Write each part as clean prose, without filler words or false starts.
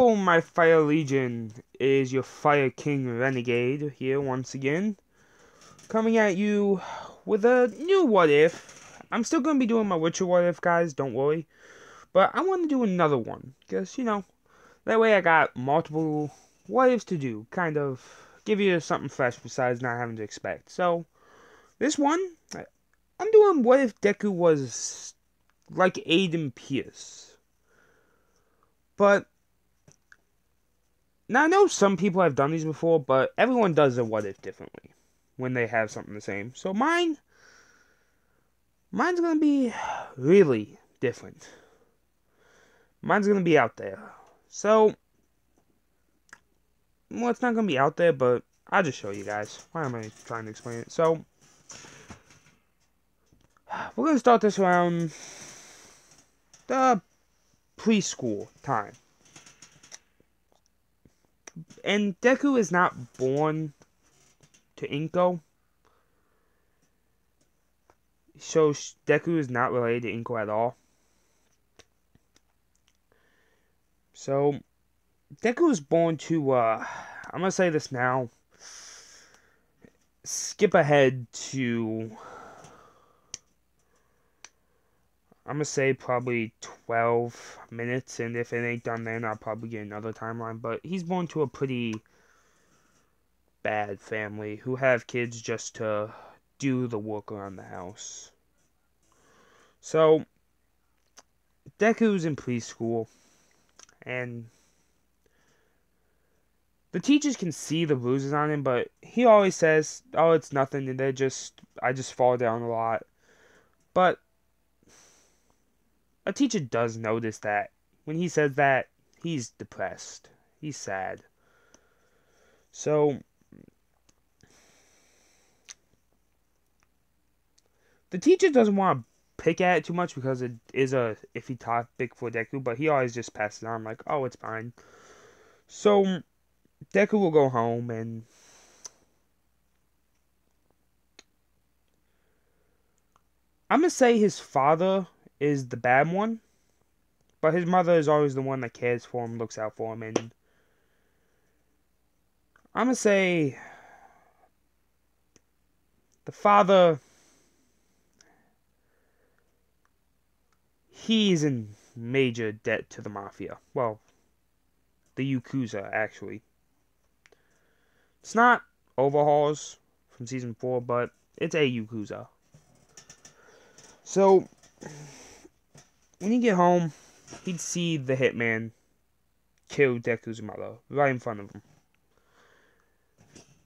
Hello, my Fire Legion. It is your Fire King Renegade here once again, coming at you with a new what if. I'm still going to be doing my Witcher what if, guys, don't worry. But I want to do another one, because, that way I got multiple what ifs to do. Kind of give you something fresh besides not having to expect. So, this one, I'm doing what if Deku was like Aiden Pierce. But now, I know some people have done these before, but everyone does a what if differently when they have something the same. So mine's going to be really different. Mine's going to be out there. So, well, it's not going to be out there, but I'll just show you guys. Why am I trying to explain it? So, we're going to start this around the preschool time. And Deku is not born to Inko. So Deku is not related to Inko at all. So Deku was born to I'm gonna say this now. Skip ahead to I'm gonna say probably 12 minutes, and if it ain't done then I'll probably get another timeline. But he's born to a pretty bad family who have kids just to do the work around the house. So Deku's in preschool, and the teachers can see the bruises on him, but he always says, "Oh, it's nothing, and I just fall down a lot." But a teacher does notice that when he says that, he's depressed. He's sad. So the teacher doesn't want to pick at it too much because it is a iffy topic for Deku, but he always just passes it on like, "Oh, it's fine." So Deku will go home, and I'm gonna say his father is the bad one, but his mother is always the one that cares for him, looks out for him, and I'm gonna say the father, he's in major debt to the Mafia. Well, the Yakuza, actually. It's not Overhauls from Season 4, but it's a Yakuza. So, when you get home, he'd see the hitman kill Deku's mother right in front of him.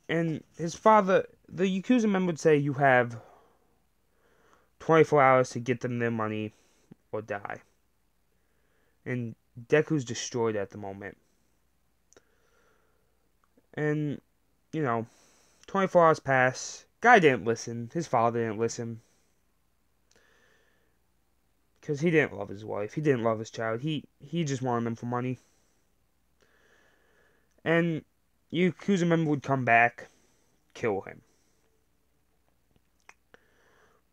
And his father, the Yakuza member would say, "You have 24 hours to get them their money or die." And Deku's destroyed at the moment. And, 24 hours pass. Guy didn't listen. His father didn't listen. Because he didn't love his wife. He didn't love his child. He just wanted them for money. And Yakuza member would come back, kill him.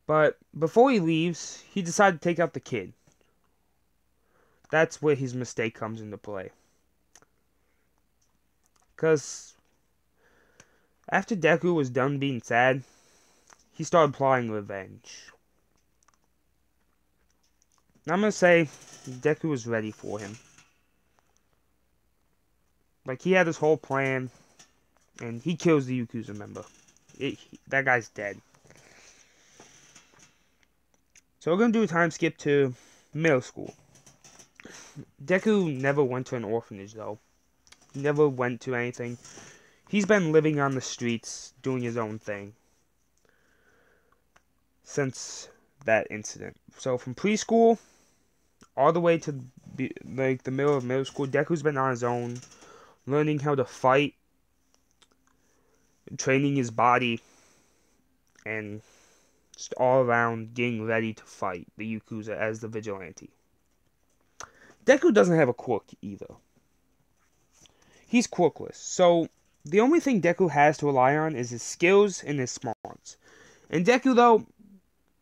But before he leaves, he decided to take out the kid. That's where his mistake comes into play. Because after Deku was done being sad, he started plotting revenge. Now I'm going to say Deku was ready for him. Like, he had this whole plan, and he kills the Yakuza member. That guy's dead. So we're going to do a time skip to middle school. Deku never went to an orphanage, though. He never went to anything. He's been living on the streets, doing his own thing since that incident. So from preschool all the way to the middle of middle school, Deku's been on his own, learning how to fight, training his body, and just all around getting ready to fight the Yakuza as the vigilante. Deku doesn't have a quirk either. He's quirkless, so the only thing Deku has to rely on is his skills and his smarts. And Deku, though,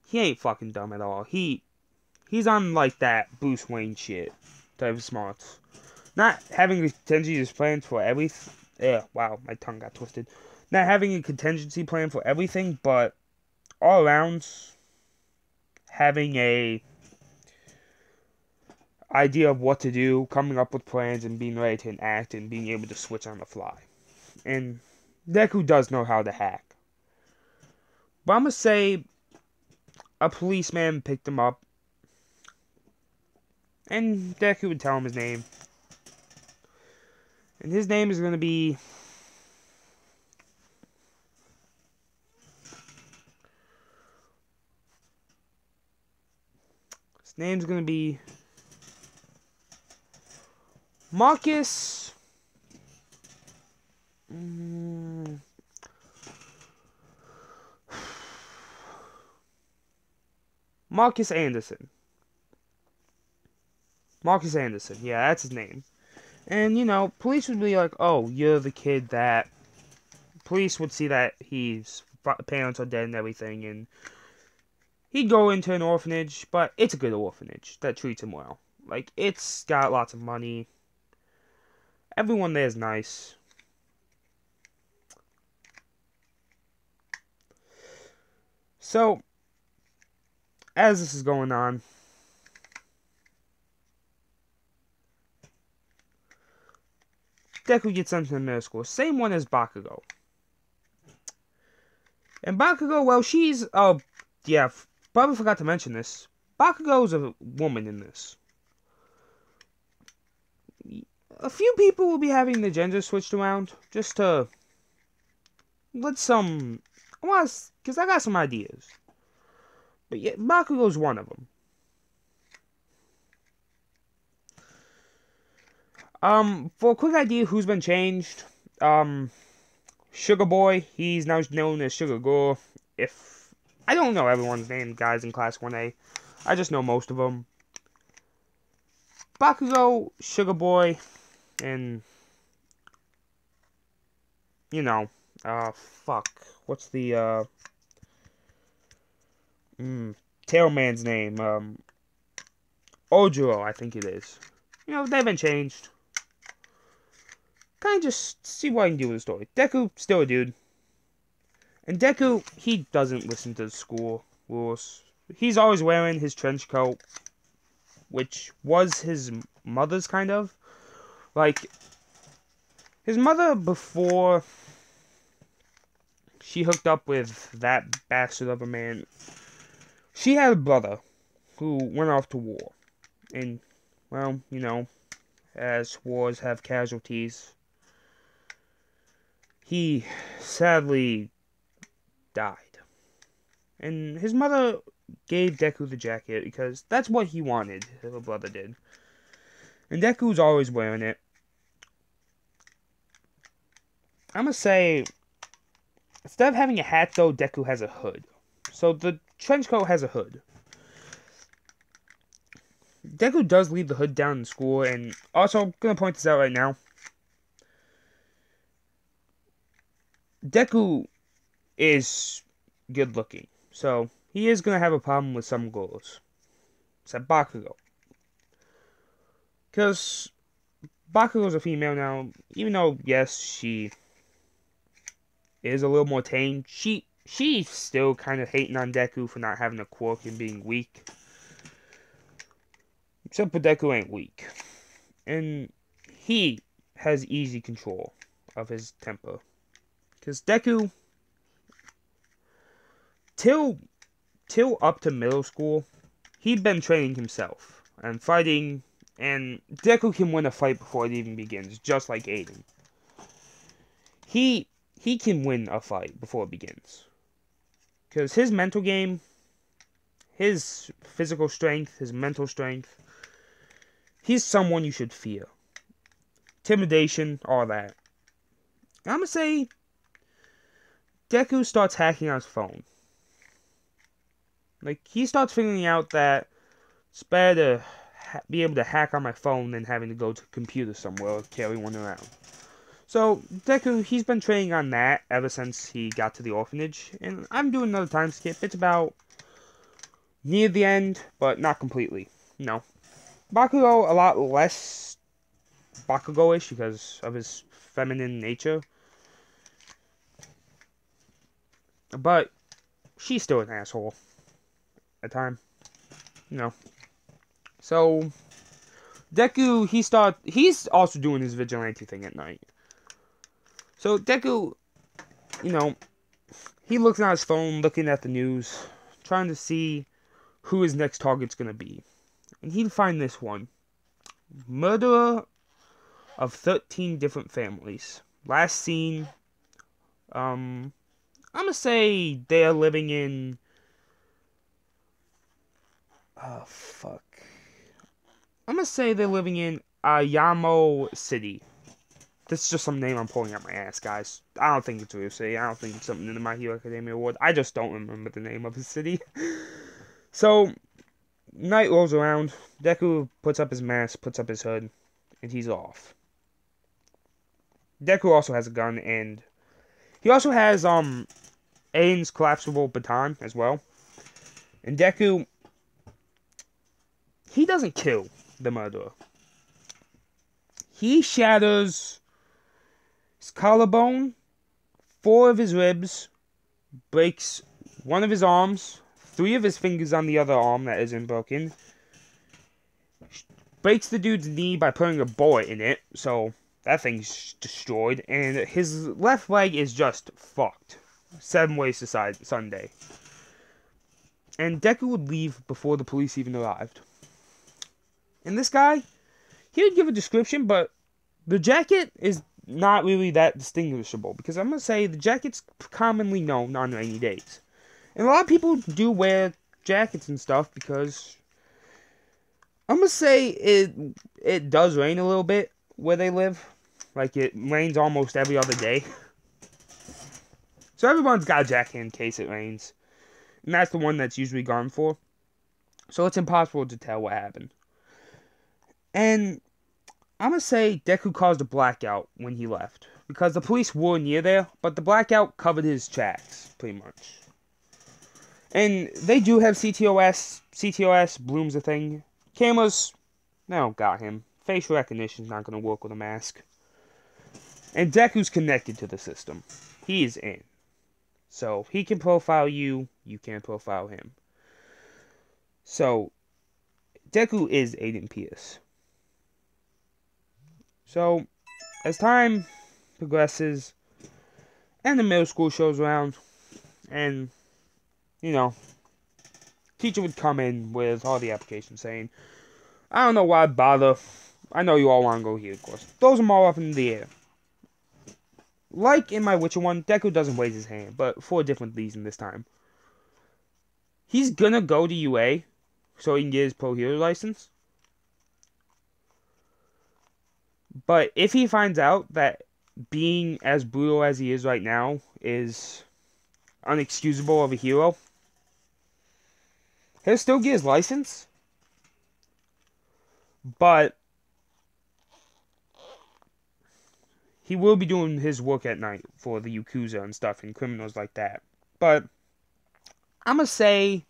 he ain't fucking dumb at all. He's on like that Bruce Wayne shit type of smarts. Not having a contingency plan for everything. Yeah, wow, my tongue got twisted. Not having a contingency plan for everything, but all around having a idea of what to do, coming up with plans, and being ready to enact, and being able to switch on the fly. And Deku does know how to hack. But I'm gonna say a policeman picked him up, and Deku would tell him his name. And his name is gonna be... His name's gonna be... Marcus... Marcus Anderson. Marcus Anderson. Yeah, that's his name. And, you know, police would be like, oh, you're the kid that... Police would see that his parents are dead and everything, and he'd go into an orphanage, but it's a good orphanage that treats him well. Like, it's got lots of money. Everyone there is nice. So, as this is going on, Deku gets sent to the middle school. Same one as Bakugo. And Bakugo, well, she's... Oh, yeah, probably forgot to mention this. Bakugo's a woman in this. A few people will be having the gender switched around, just to... let some... because I got some ideas. But yeah, Bakugo's one of them. For a quick idea who's been changed, Sugar Boy, he's now known as Sugar Girl. I don't know everyone's name, guys, in Class 1A. I just know most of them. Bakugo, Sugar Boy, and, you know, fuck. What's the, Tailman's name? Ojiro, I think it is. You know, they've been changed. Kind of just see what I can do with the story. Deku, still a dude. And Deku, he doesn't listen to the school rules. He's always wearing his trench coat, which was his mother's, kind of. Like, his mother, before she hooked up with that bastard of a man, she had a brother who went off to war. And, well, you know, as wars have casualties, he sadly died. And his mother gave Deku the jacket because that's what he wanted, her brother did. And Deku's always wearing it. I'm gonna say, instead of having a hat though, Deku has a hood. So the trench coat has a hood. Deku does leave the hood down in school, and also, I'm gonna point this out right now. Deku is good looking, so he is gonna have a problem with some girls. Except Bakugo. Because Bakugo's a female now, even though, yes, she is a little more tame, she's still kind of hating on Deku for not having a quirk and being weak. Except for Deku ain't weak. And he has easy control of his temper. Because Deku, till up to middle school, he'd been training himself and fighting, and Deku can win a fight before it even begins, just like Aiden. He can win a fight before it begins. Because his mental game, his physical strength, his mental strength, he's someone you should fear. Intimidation, all that. And I'm gonna say, Deku starts hacking on his phone. Like, he starts figuring out that it's better to be able to hack on my phone than having to go to a computer somewhere or carry one around. So, Deku, he's been training on that ever since he got to the orphanage. And I'm doing another time skip. It's about near the end, but not completely. No. Bakugo, a lot less Bakugo-ish because of his feminine nature. But she's still an asshole at time. You know. So Deku, he's also doing his vigilante thing at night. So Deku, you know, he looks on his phone, looking at the news, trying to see who his next target's gonna be. And he'd find this one. Murderer of 13 different families. Last seen, I'm gonna say they're living in, fuck. I'm gonna say they're living in Ayamo City. This is just some name I'm pulling out my ass, guys. I don't think it's a real city. I don't think it's something in the My Hero Academia Award. I just don't remember the name of the city. So, night rolls around. Deku puts up his mask, puts up his hood, and he's off. Deku also has a gun, and he also has, Aiden's collapsible baton as well. And Deku, he doesn't kill the murderer. He shatters his collarbone, 4 of his ribs, breaks 1 of his arms, 3 of his fingers on the other arm that isn't broken, breaks the dude's knee by putting a bullet in it, so that thing's destroyed, and his left leg is just fucked. 7 ways to Sunday. And Deku would leave before the police even arrived. And this guy, he would give a description, but the jacket is not really that distinguishable, because I'm going to say the jacket's commonly known on rainy days. And a lot of people do wear jackets and stuff because I'm going to say it does rain a little bit where they live. Like, it rains almost every other day. So everyone's got a jacket in case it rains. And that's the one that's usually gone for. So it's impossible to tell what happened. And I'm going to say Deku caused a blackout when he left. Because the police were near there, but the blackout covered his tracks, pretty much. And they do have CTOS. CTOS, Bloom's a thing. Cameras, they don't got him. Facial recognition's not going to work with a mask. And Deku's connected to the system. He is in. So, he can profile you, you can profile him. So, Deku is Aiden Pearce. So, as time progresses, and the middle school shows around, and, you know, teacher would come in with all the applications saying, I don't know why bother, I know you all want to go here, of course. Throws them all up in the air. Like in my Witcher one, Deku doesn't raise his hand, but for a different reason this time. He's gonna go to UA, so he can get his pro hero license. But if he finds out that being as brutal as he is right now is unexcusable of a hero, he'll still get his license. But he will be doing his work at night for the Yakuza and stuff and criminals like that. But I'm going to say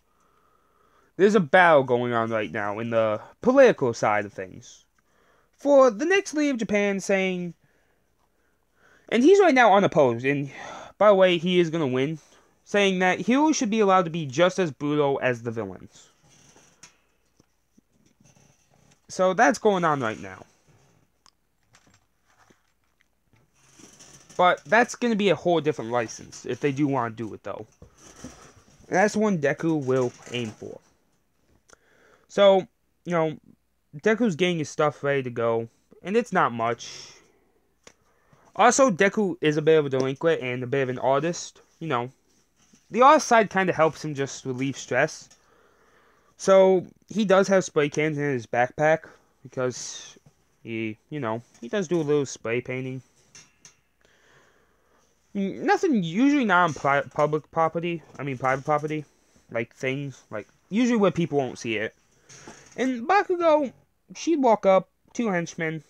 there's a battle going on right now in the political side of things. For the next leader of Japan saying, and he's right now unopposed, and by the way, he is going to win, saying that heroes should be allowed to be just as brutal as the villains. So that's going on right now. But that's going to be a whole different license, if they do want to do it, though. And that's one Deku will aim for. So, you know, Deku's getting his stuff ready to go, and it's not much. Also, Deku is a bit of a delinquent and a bit of an artist. You know, the artist side kind of helps him just relieve stress. So, he does have spray cans in his backpack, because he, you know, he does do a little spray painting. Nothing, usually not on public property, private property, like things, like, usually where people won't see it. And Bakugo, she'd walk up, 2 henchmen,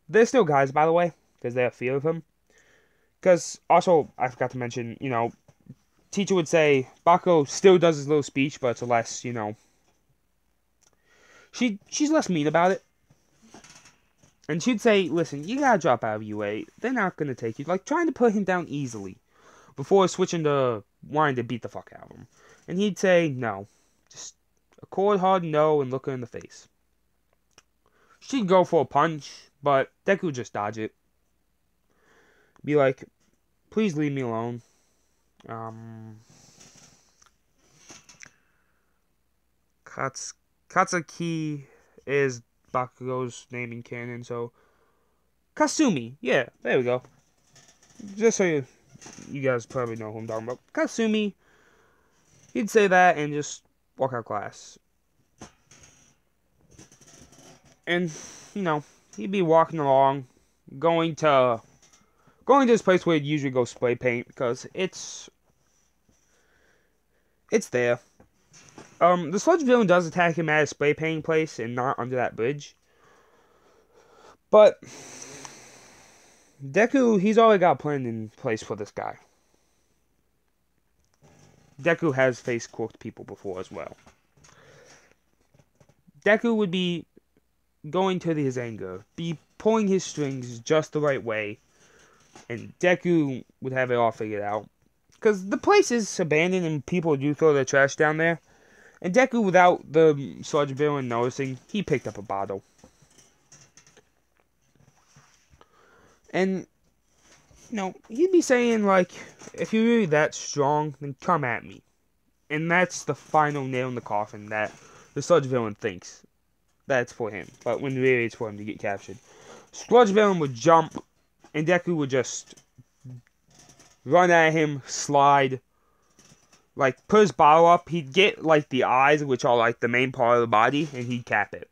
they're still guys, by the way, because they have fear of him. Because, also, I forgot to mention, you know, teacher would say, Bakugo still does his little speech, but it's less, you know, she's less mean about it. And she'd say, listen, you gotta drop out of UA. They're not gonna take you. Like, trying to put him down easily before switching to wanting to beat the fuck out of him. And he'd say, no. Just a cold hard no and look her in the face. She'd go for a punch, but Deku would just dodge it. Be like, please leave me alone. Katsuki is Bakugo's name in canon, so Kasumi, yeah, there we go. Just so you guys probably know who I'm talking about. Kasumi, he'd say that and just walk out of class. And, you know, he'd be walking along, going to this place where he'd usually go spray paint, because it's there. The sludge villain does attack him at a spray painting place and not under that bridge. But Deku, he's already got a plan in place for this guy. Deku has faced cooked people before as well. Deku would be going to his anger, be pulling his strings just the right way, and Deku would have it all figured out. Because the place is abandoned and people do throw their trash down there. And Deku, without the sludge villain noticing, he picked up a bottle. And, you know, he'd be saying, like, if you're really that strong, then come at me. And that's the final nail in the coffin that the sludge villain thinks that's for him. But when really it's for him to get captured. Sludge villain would jump, and Deku would just run at him, slide, like, put his bottle up. He'd get, like, the eyes, which are, like, the main part of the body, and he'd cap it.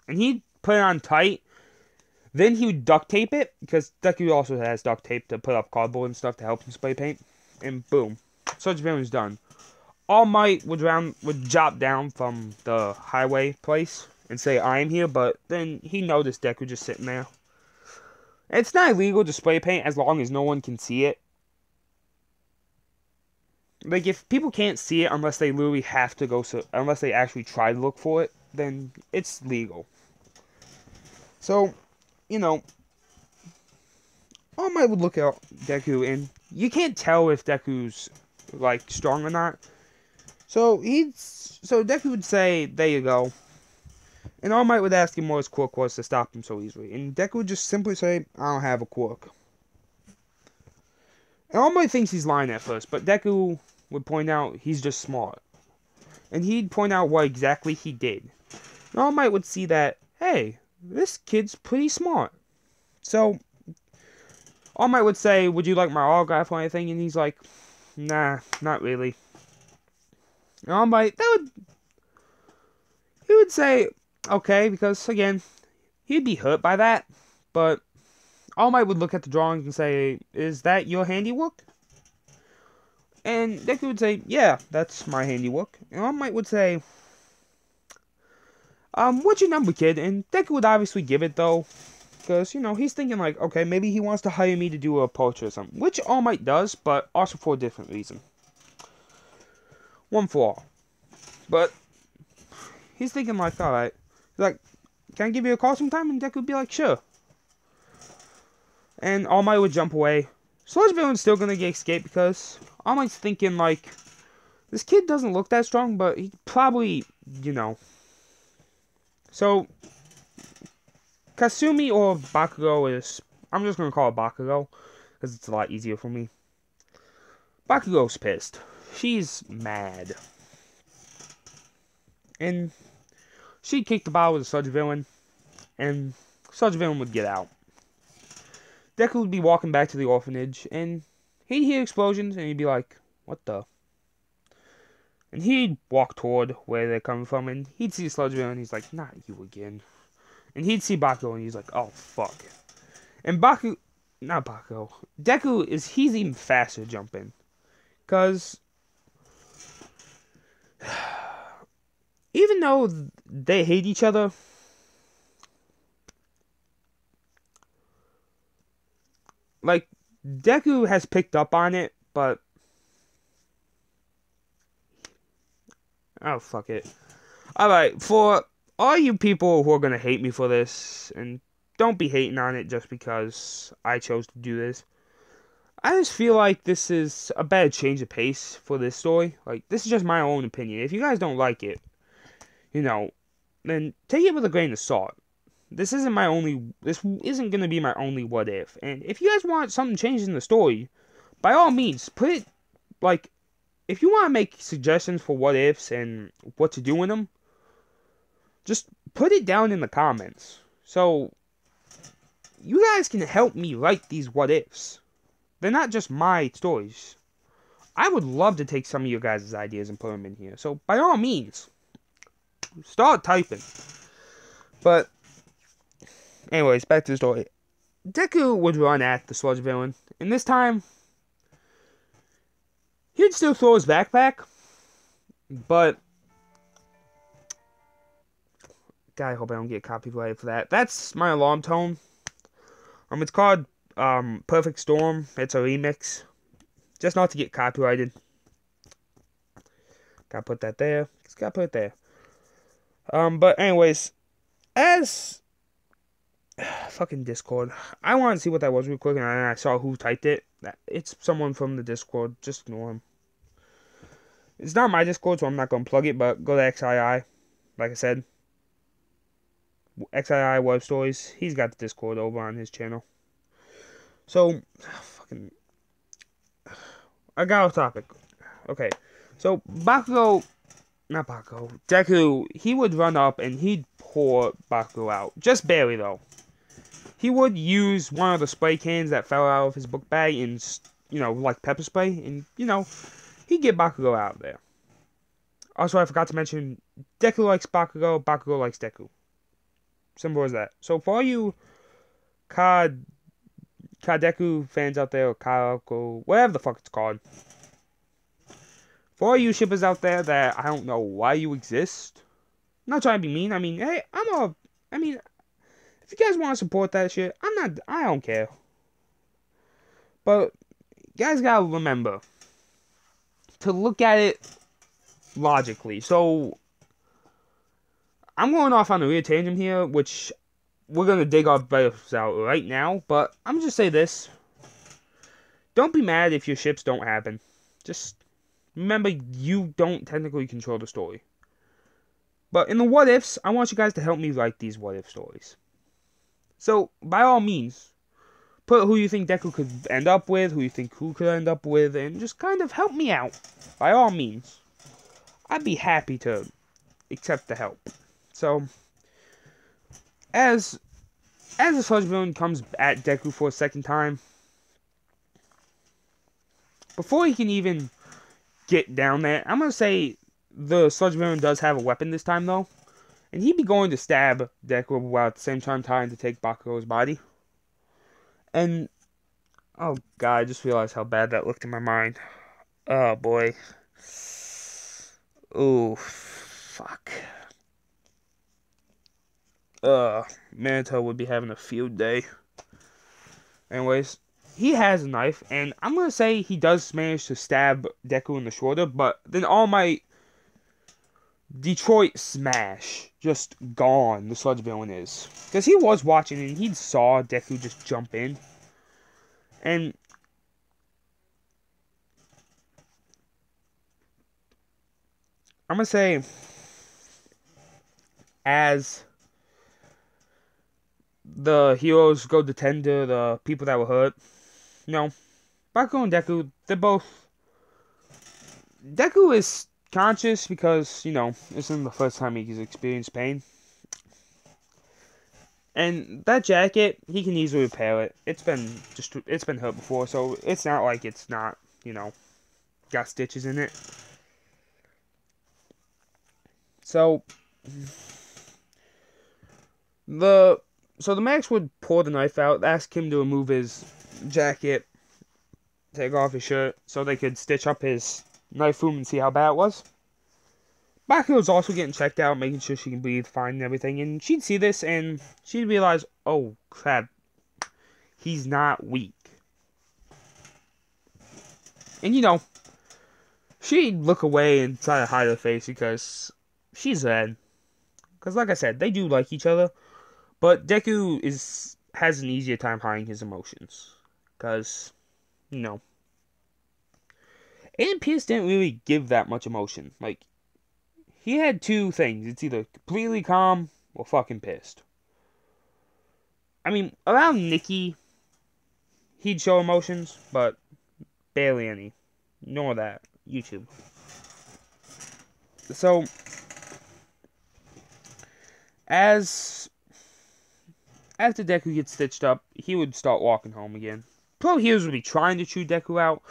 And he'd put it on tight. Then he would duct tape it, because Deku also has duct tape to put up cardboard and stuff to help him spray paint. And boom. Sludge villain's done. All Might would drop down from the highway place and say, I'm here, but then he noticed Deku just sitting there. And it's not illegal to spray paint as long as no one can see it. Like, if people can't see it unless they literally have to go, unless they actually try to look for it, then it's legal. So, you know, All Might would look at Deku, and you can't tell if Deku's, like, strong or not. So Deku would say, there you go. And All Might would ask him what his quirk was to stop him so easily. And Deku would just simply say, I don't have a quirk. And All Might thinks he's lying at first, but Deku would point out he's just smart. And he'd point out what exactly he did. And All Might would see that, hey, this kid's pretty smart. So, All Might would say, would you like my autograph or anything? And he's like, nah, not really. And All Might, he would say, okay, because, again, he'd be hurt by that. But All Might would look at the drawings and say, is that your handiwork? And Deku would say, yeah, that's my handiwork. And All Might would say, what's your number, kid? And Deku would obviously give it, though. Because, you know, he's thinking, like, okay, maybe he wants to hire me to do a portrait or something. Which All Might does, but also for a different reason. One for all. But he's thinking, like, alright. He's like, can I give you a call sometime? And Deku would be like, sure. And All Might would jump away. Sludge Villain's still gonna get escaped because All Might's thinking, like, this kid doesn't look that strong, but he probably, you know. So, Kasumi or Bakugo is, I'm just gonna call it Bakugo, because it's a lot easier for me. Bakugo's pissed. She's mad. And she'd kick the bottle with the Sludge Villain, and Sludge Villain would get out. Deku would be walking back to the orphanage, and he'd hear explosions, and he'd be like, what the? And he'd walk toward where they're coming from, and he'd see Sludge Villain, and he's like, not you again. And he'd see Bakugo, and he's like, oh, fuck. And Deku he's even faster jumping. Because even though they hate each other, like, Deku has picked up on it, but oh, fuck it. Alright, for all you people who are gonna hate me for this, and don't be hating on it just because I chose to do this. I just feel like this is a bad change of pace for this story. Like, this is just my own opinion. If you guys don't like it, then take it with a grain of salt. This isn't going to be my only what if. And if you guys want something changed in the story, by all means, put it, like, if you want to make suggestions for what ifs and what to do in them, just put it down in the comments. So, you guys can help me write these what ifs. They're not just my stories. I would love to take some of your guys' ideas and put them in here. So, by all means, start typing. But, anyways, back to the story. Deku would run at the sludge villain. And this time, he'd still throw his backpack. But, God, I hope I don't get copyrighted for that. That's my alarm tone. It's called Perfect Storm. It's a remix. Just not to get copyrighted. Gotta put that there. Just gotta put it there. But anyways, as fucking Discord. I wanted to see what that was real quick, and I saw who typed it. It's someone from the Discord. Just ignore him. It's not my Discord, so I'm not gonna plug it. But go to XII. Like I said, XII Web Stories. He's got the Discord over on his channel. So, fucking, I got off topic. Okay, so Deku, he would run up and he'd pour Bakugo out. Just barely, though. He would use one of the spray cans that fell out of his book bag and, like pepper spray. And, he'd get Bakugo out of there. Also, I forgot to mention, Deku likes Bakugo, Bakugo likes Deku. Simple as that. So, for all you Kadeku fans out there, or Kaoko, whatever the fuck it's called. For all you shippers out there that I don't know why you exist. I'm not trying to be mean. I mean, hey, if you guys want to support that shit, I don't care. But, you guys gotta remember to look at it logically. So, I'm going off on a weird tangent here, which we're going to dig our breaths out right now, but I'm just say this. Don't be mad if your ships don't happen. Just remember, you don't technically control the story. But in the what ifs, I want you guys to help me write these what if stories. So, by all means, put who you think Deku could end up with, who you think who could end up with, and just kind of help me out. By all means. I'd be happy to accept the help. So, as the sludge villain comes at Deku for a second time, before he can even get down there, I'm going to say the sludge villain does have a weapon this time, though. And he'd be going to stab Deku while at the same time trying to take Bakugo's body. And, oh god, I just realized how bad that looked in my mind. Oh boy. Ooh, fuck. Manito would be having a field day. Anyways, he has a knife, and I'm gonna say he does manage to stab Deku in the shoulder, but then all my Detroit smash just gone, the sludge villain is. Because he was watching, and he saw Deku just jump in. And I'm gonna say, as the heroes go to tend to the people that were hurt, Bakugo and Deku, they're both... Deku is conscious because, this isn't the first time he's experienced pain. And that jacket, he can easily repair it. It's been hurt before, so it's not like it's not, got stitches in it. So, the Max would pour the knife out, ask him to remove his jacket, take off his shirt, so they could stitch up his knife wound and see how bad it was. Bakugo's also getting checked out, making sure she can breathe fine and everything, and she'd see this, and she'd realize, oh, crap, he's not weak. And, she'd look away and try to hide her face, because she's red. Because, like I said, they do like each other, But Deku has an easier time hiding his emotions. Because, you know, Aiden Pearce didn't really give that much emotion. Like, he had two things. It's either completely calm or fucking pissed. I mean, around Nikki, he'd show emotions, but barely any. Ignore that. YouTube. So, after Deku gets stitched up, he would start walking home again. Pro Heroes would be trying to chew Deku out,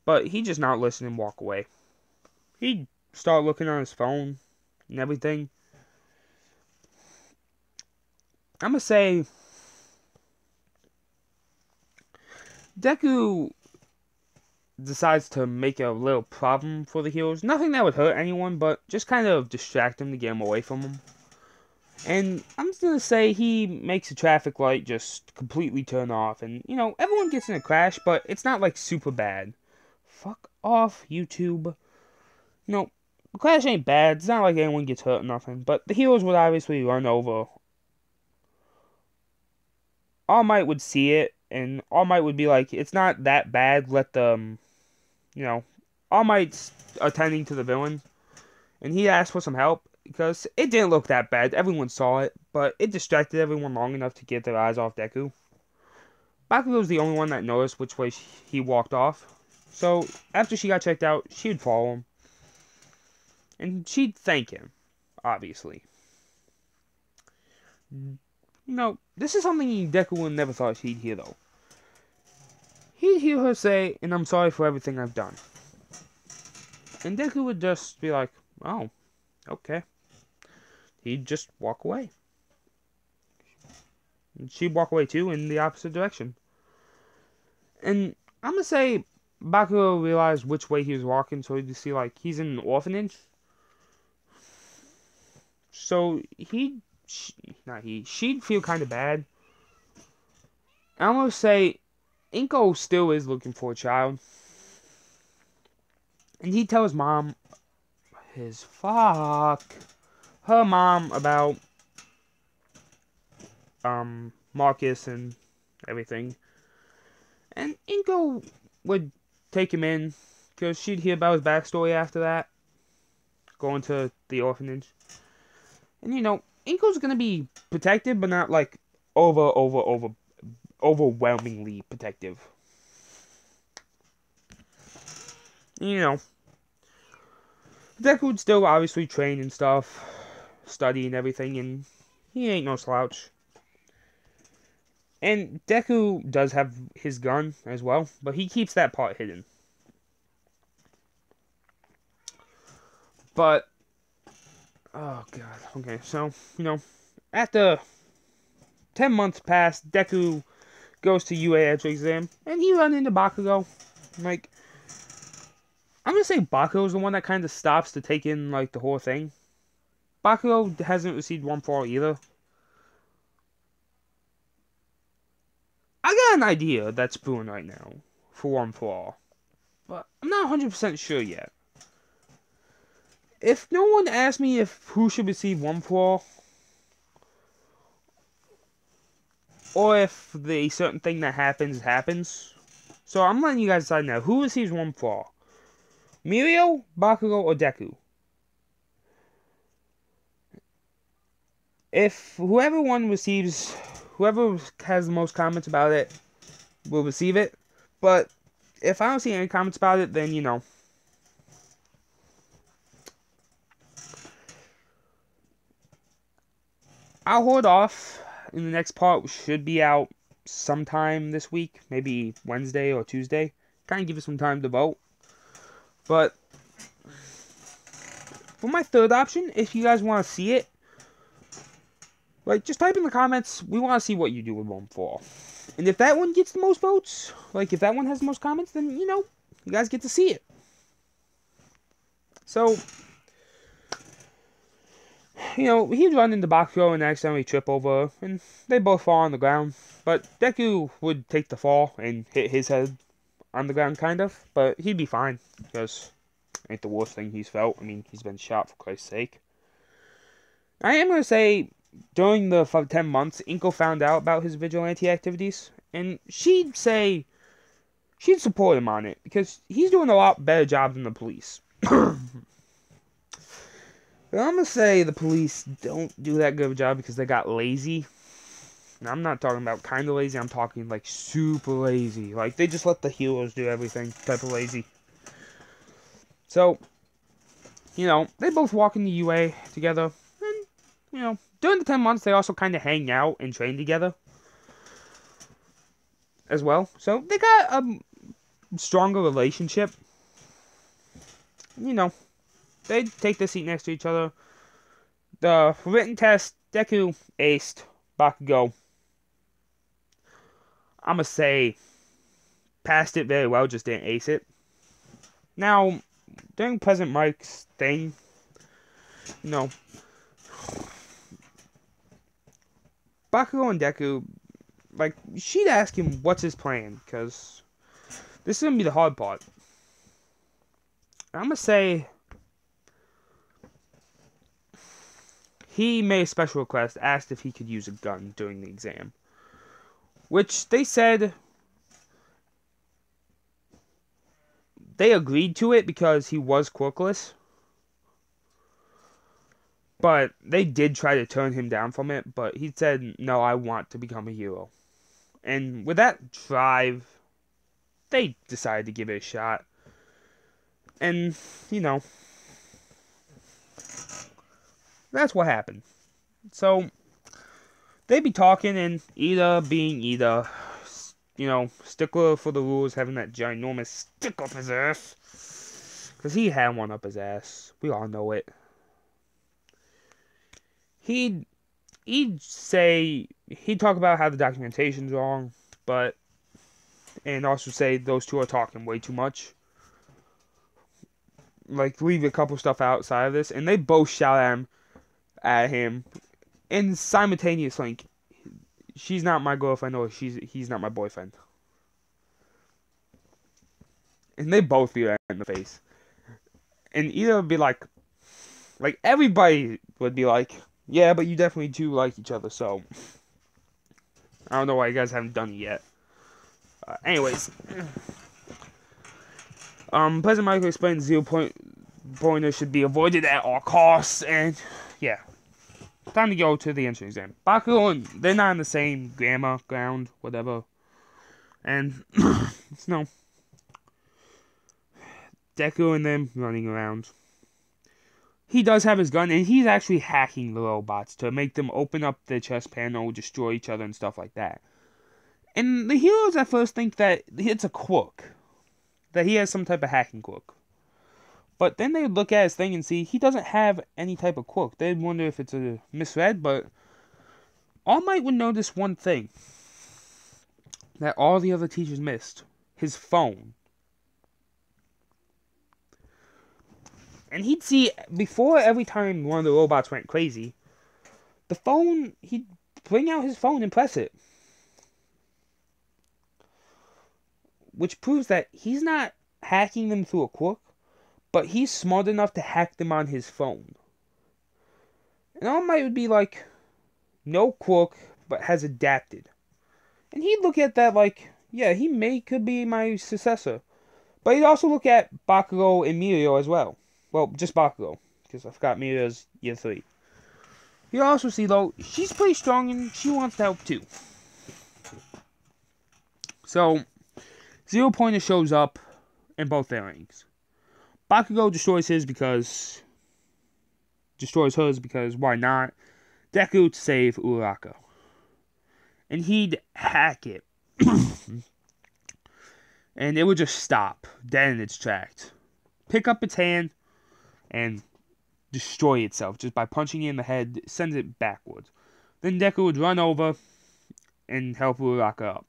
but he'd just not listen and walk away. He'd start looking on his phone and everything. I'm gonna say Deku decides to make a little problem for the heroes. Nothing that would hurt anyone, but just kind of distract them to get them away from him. And I'm just gonna say he makes the traffic light just completely turn off. And, you know, everyone gets in a crash, but it's not like super bad. Fuck off, YouTube. You know, the crash ain't bad. It's not like anyone gets hurt or nothing. But the heroes would obviously run over. All Might would see it, and All Might would be like, it's not that bad, let them, you know, All Might's attending to the villain, and he asked for some help, because it didn't look that bad, everyone saw it, but it distracted everyone long enough to get their eyes off Deku. Bakugo was the only one that noticed which way he walked off, so after she got checked out, she would follow him, and she'd thank him, obviously. You know, this is something Deku would never thought he'd hear, though. He'd hear her say, and I'm sorry for everything I've done. And Deku would just be like, oh, okay. He'd just walk away. And she'd walk away too, in the opposite direction. And I'm gonna say Bakugo realized which way he was walking, so he'd see, like, he's in an orphanage. So she'd feel kind of bad. I'm gonna say Inko still is looking for a child. And he'd tell his mom, her mom about, Marcus and everything. And Inko would take him in, because she'd hear about his backstory after that, going to the orphanage. And, you know, Inko's gonna be protective, but not, like, overwhelmingly protective. You know, Deku would still obviously train and stuff, study and everything, and he ain't no slouch. And Deku does have his gun as well, but he keeps that part hidden. But, oh god, okay, so, you know, after 10 months pass, Deku goes to UA entrance exam, and he run into Bakugo. Like, I'm gonna say Bakugo's the one that kind of stops to take in, like, the whole thing. Bakugo hasn't received 1-for-all either. I got an idea that's brewing right now for 1-for-all, but I'm not 100% sure yet. If no one asks me who should receive 1-for-all, or if the certain thing that happens, so I'm letting you guys decide now. Who receives 1-for-all? Mirio, Bakugo, or Deku? If whoever has the most comments about it will receive it. But if I don't see any comments about it, then, you know, I'll hold off. In the next part, should be out sometime this week, maybe Wednesday or Tuesday. Kind of give you some time to vote. But for my third option, if you guys want to see it, like, just type in the comments, we want to see what you do with 1-for-all. And if that one gets the most votes, like, if that one has the most comments, then, you know, you guys get to see it. So, you know, he'd run into Bakugo and accidentally trip over, and they both fall on the ground. But Deku would take the fall and hit his head on the ground, kind of. But he'd be fine, because it ain't the worst thing he's felt. I mean, he's been shot, for Christ's sake. I am going to say during the 10 months, Inko found out about his vigilante activities, and she'd support him on it, because he's doing a lot better job than the police. But I'm gonna say the police don't do that good of a job because they got lazy. And I'm not talking about kind of lazy, I'm talking like super lazy. Like, they just let the heroes do everything type of lazy. So, they both walk in the UA together. And, during the 10 months, they also kind of hang out and train together as well. So, they got a stronger relationship. They take the seat next to each other. The written test, Deku aced, Bakugo, I'm gonna say, passed it very well, just didn't ace it. Now, during President Mike's thing, Bakugo and Deku, like, she'd ask him what's his plan, because this is gonna be the hard part. I'm gonna say he made a special request, asked if he could use a gun during the exam. Which they said they agreed to it because he was quirkless. But they did try to turn him down from it, but he said, no, I want to become a hero. And with that drive, they decided to give it a shot. And, that's what happened. So, they'd be talking, and Ida being Ida, stickler for the rules, having that ginormous stick up his ass. Because he had one up his ass. We all know it. He'd talk about how the documentation's wrong, and also say those two are talking way too much. Like, leave a couple stuff outside of this, and they both shout at him, and simultaneously, like, she's not my girlfriend, or he's not my boyfriend. And they both feel that in the face. And either would be like everybody would be like, yeah, but you definitely do like each other, so I don't know why you guys haven't done it yet. Anyways, President Michael explained 0-pointer should be avoided at all costs, and yeah, time to go to the entrance exam. Bakugo and they're not in the same grammar ground, whatever, and Deku and them running around. He does have his gun, and he's actually hacking the robots to make them open up their chest panel, destroy each other, and stuff like that. And the heroes at first think that it's a quirk, that he has some type of hacking quirk. But then they look at his thing and see he doesn't have any type of quirk. They'd wonder if it's a misread, but All Might would notice one thing that all the other teachers missed: his phone. And he'd see, before every time one of the robots went crazy, the phone, he'd bring out his phone and press it. Which proves that he's not hacking them through a quirk, but he's smart enough to hack them on his phone. And All Might would be like, no quirk, but has adapted. And he'd look at that like, yeah, could be my successor. But he'd also look at Bakugo and Mirio as well. Well, just Bakugo, because I forgot Mirio's year 3. You also see, though, she's pretty strong and she wants to help too. So, 0-pointer shows up in both their rings. Bakugo destroys hers because why not? Deku to save Uraraka. And he'd hack it. And it would just stop, dead in its tracks. Pick up its hand and destroy itself just by punching it in the head, sends it backwards. Then Deku would run over and help Uraraka up.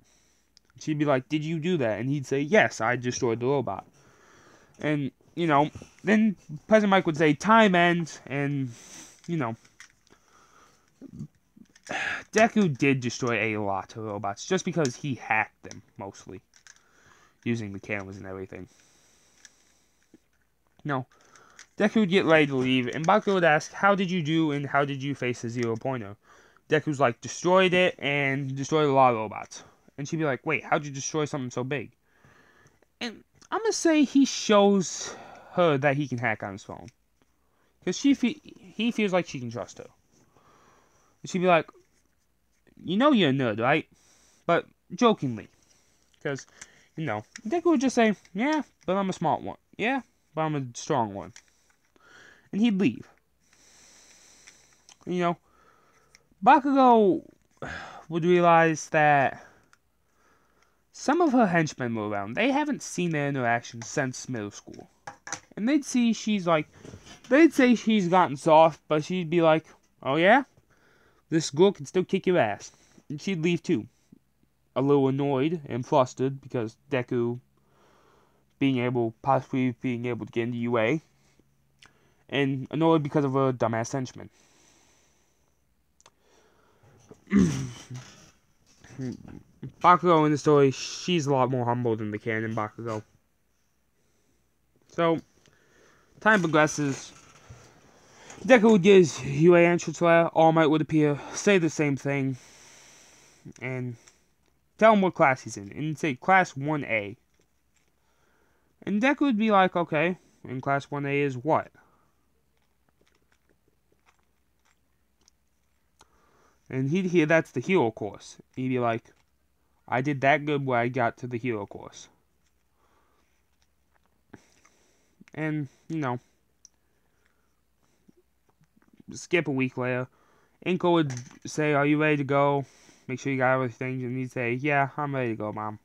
She'd be like, did you do that? And he'd say, yes, I destroyed the robot. And, then President Mike would say, time ends, and, Deku did destroy a lot of robots, just because he hacked them, mostly, using the cameras and everything. Deku would get ready to leave, and Bakugo would ask, how did you do, and how did you face the 0-pointer? Deku's like, destroyed it and destroyed a lot of robots. And she'd be like, wait, how'd you destroy something so big? And I'm gonna say he shows her that he can hack on his phone. Because he feels like she can trust her. And she'd be like, you know you're a nerd, right? But jokingly. Because, Deku would just say, yeah, but I'm a smart one. Yeah, but I'm a strong one. And he'd leave. Bakugo would realize that some of her henchmen were around. They haven't seen their interactions since middle school. And they'd say she's gotten soft, but she'd be like, oh yeah? This girl can still kick your ass. And she'd leave too. A little annoyed and flustered because Deku possibly being able to get into UA. And annoyed because of her dumbass henchman. Bakugo in the story, she's a lot more humble than the canon Bakugo. So, time progresses. Deku would get his UA entrance letter. All Might would appear, say the same thing, and tell him what class he's in, and say class 1A. And Deku would be like, okay, and class 1A is what? And he'd hear that's the hero course. He'd be like, I did that good when I got to the hero course. And, skip a week later, Inko would say, are you ready to go? Make sure you got everything. And he'd say, yeah, I'm ready to go, Mom.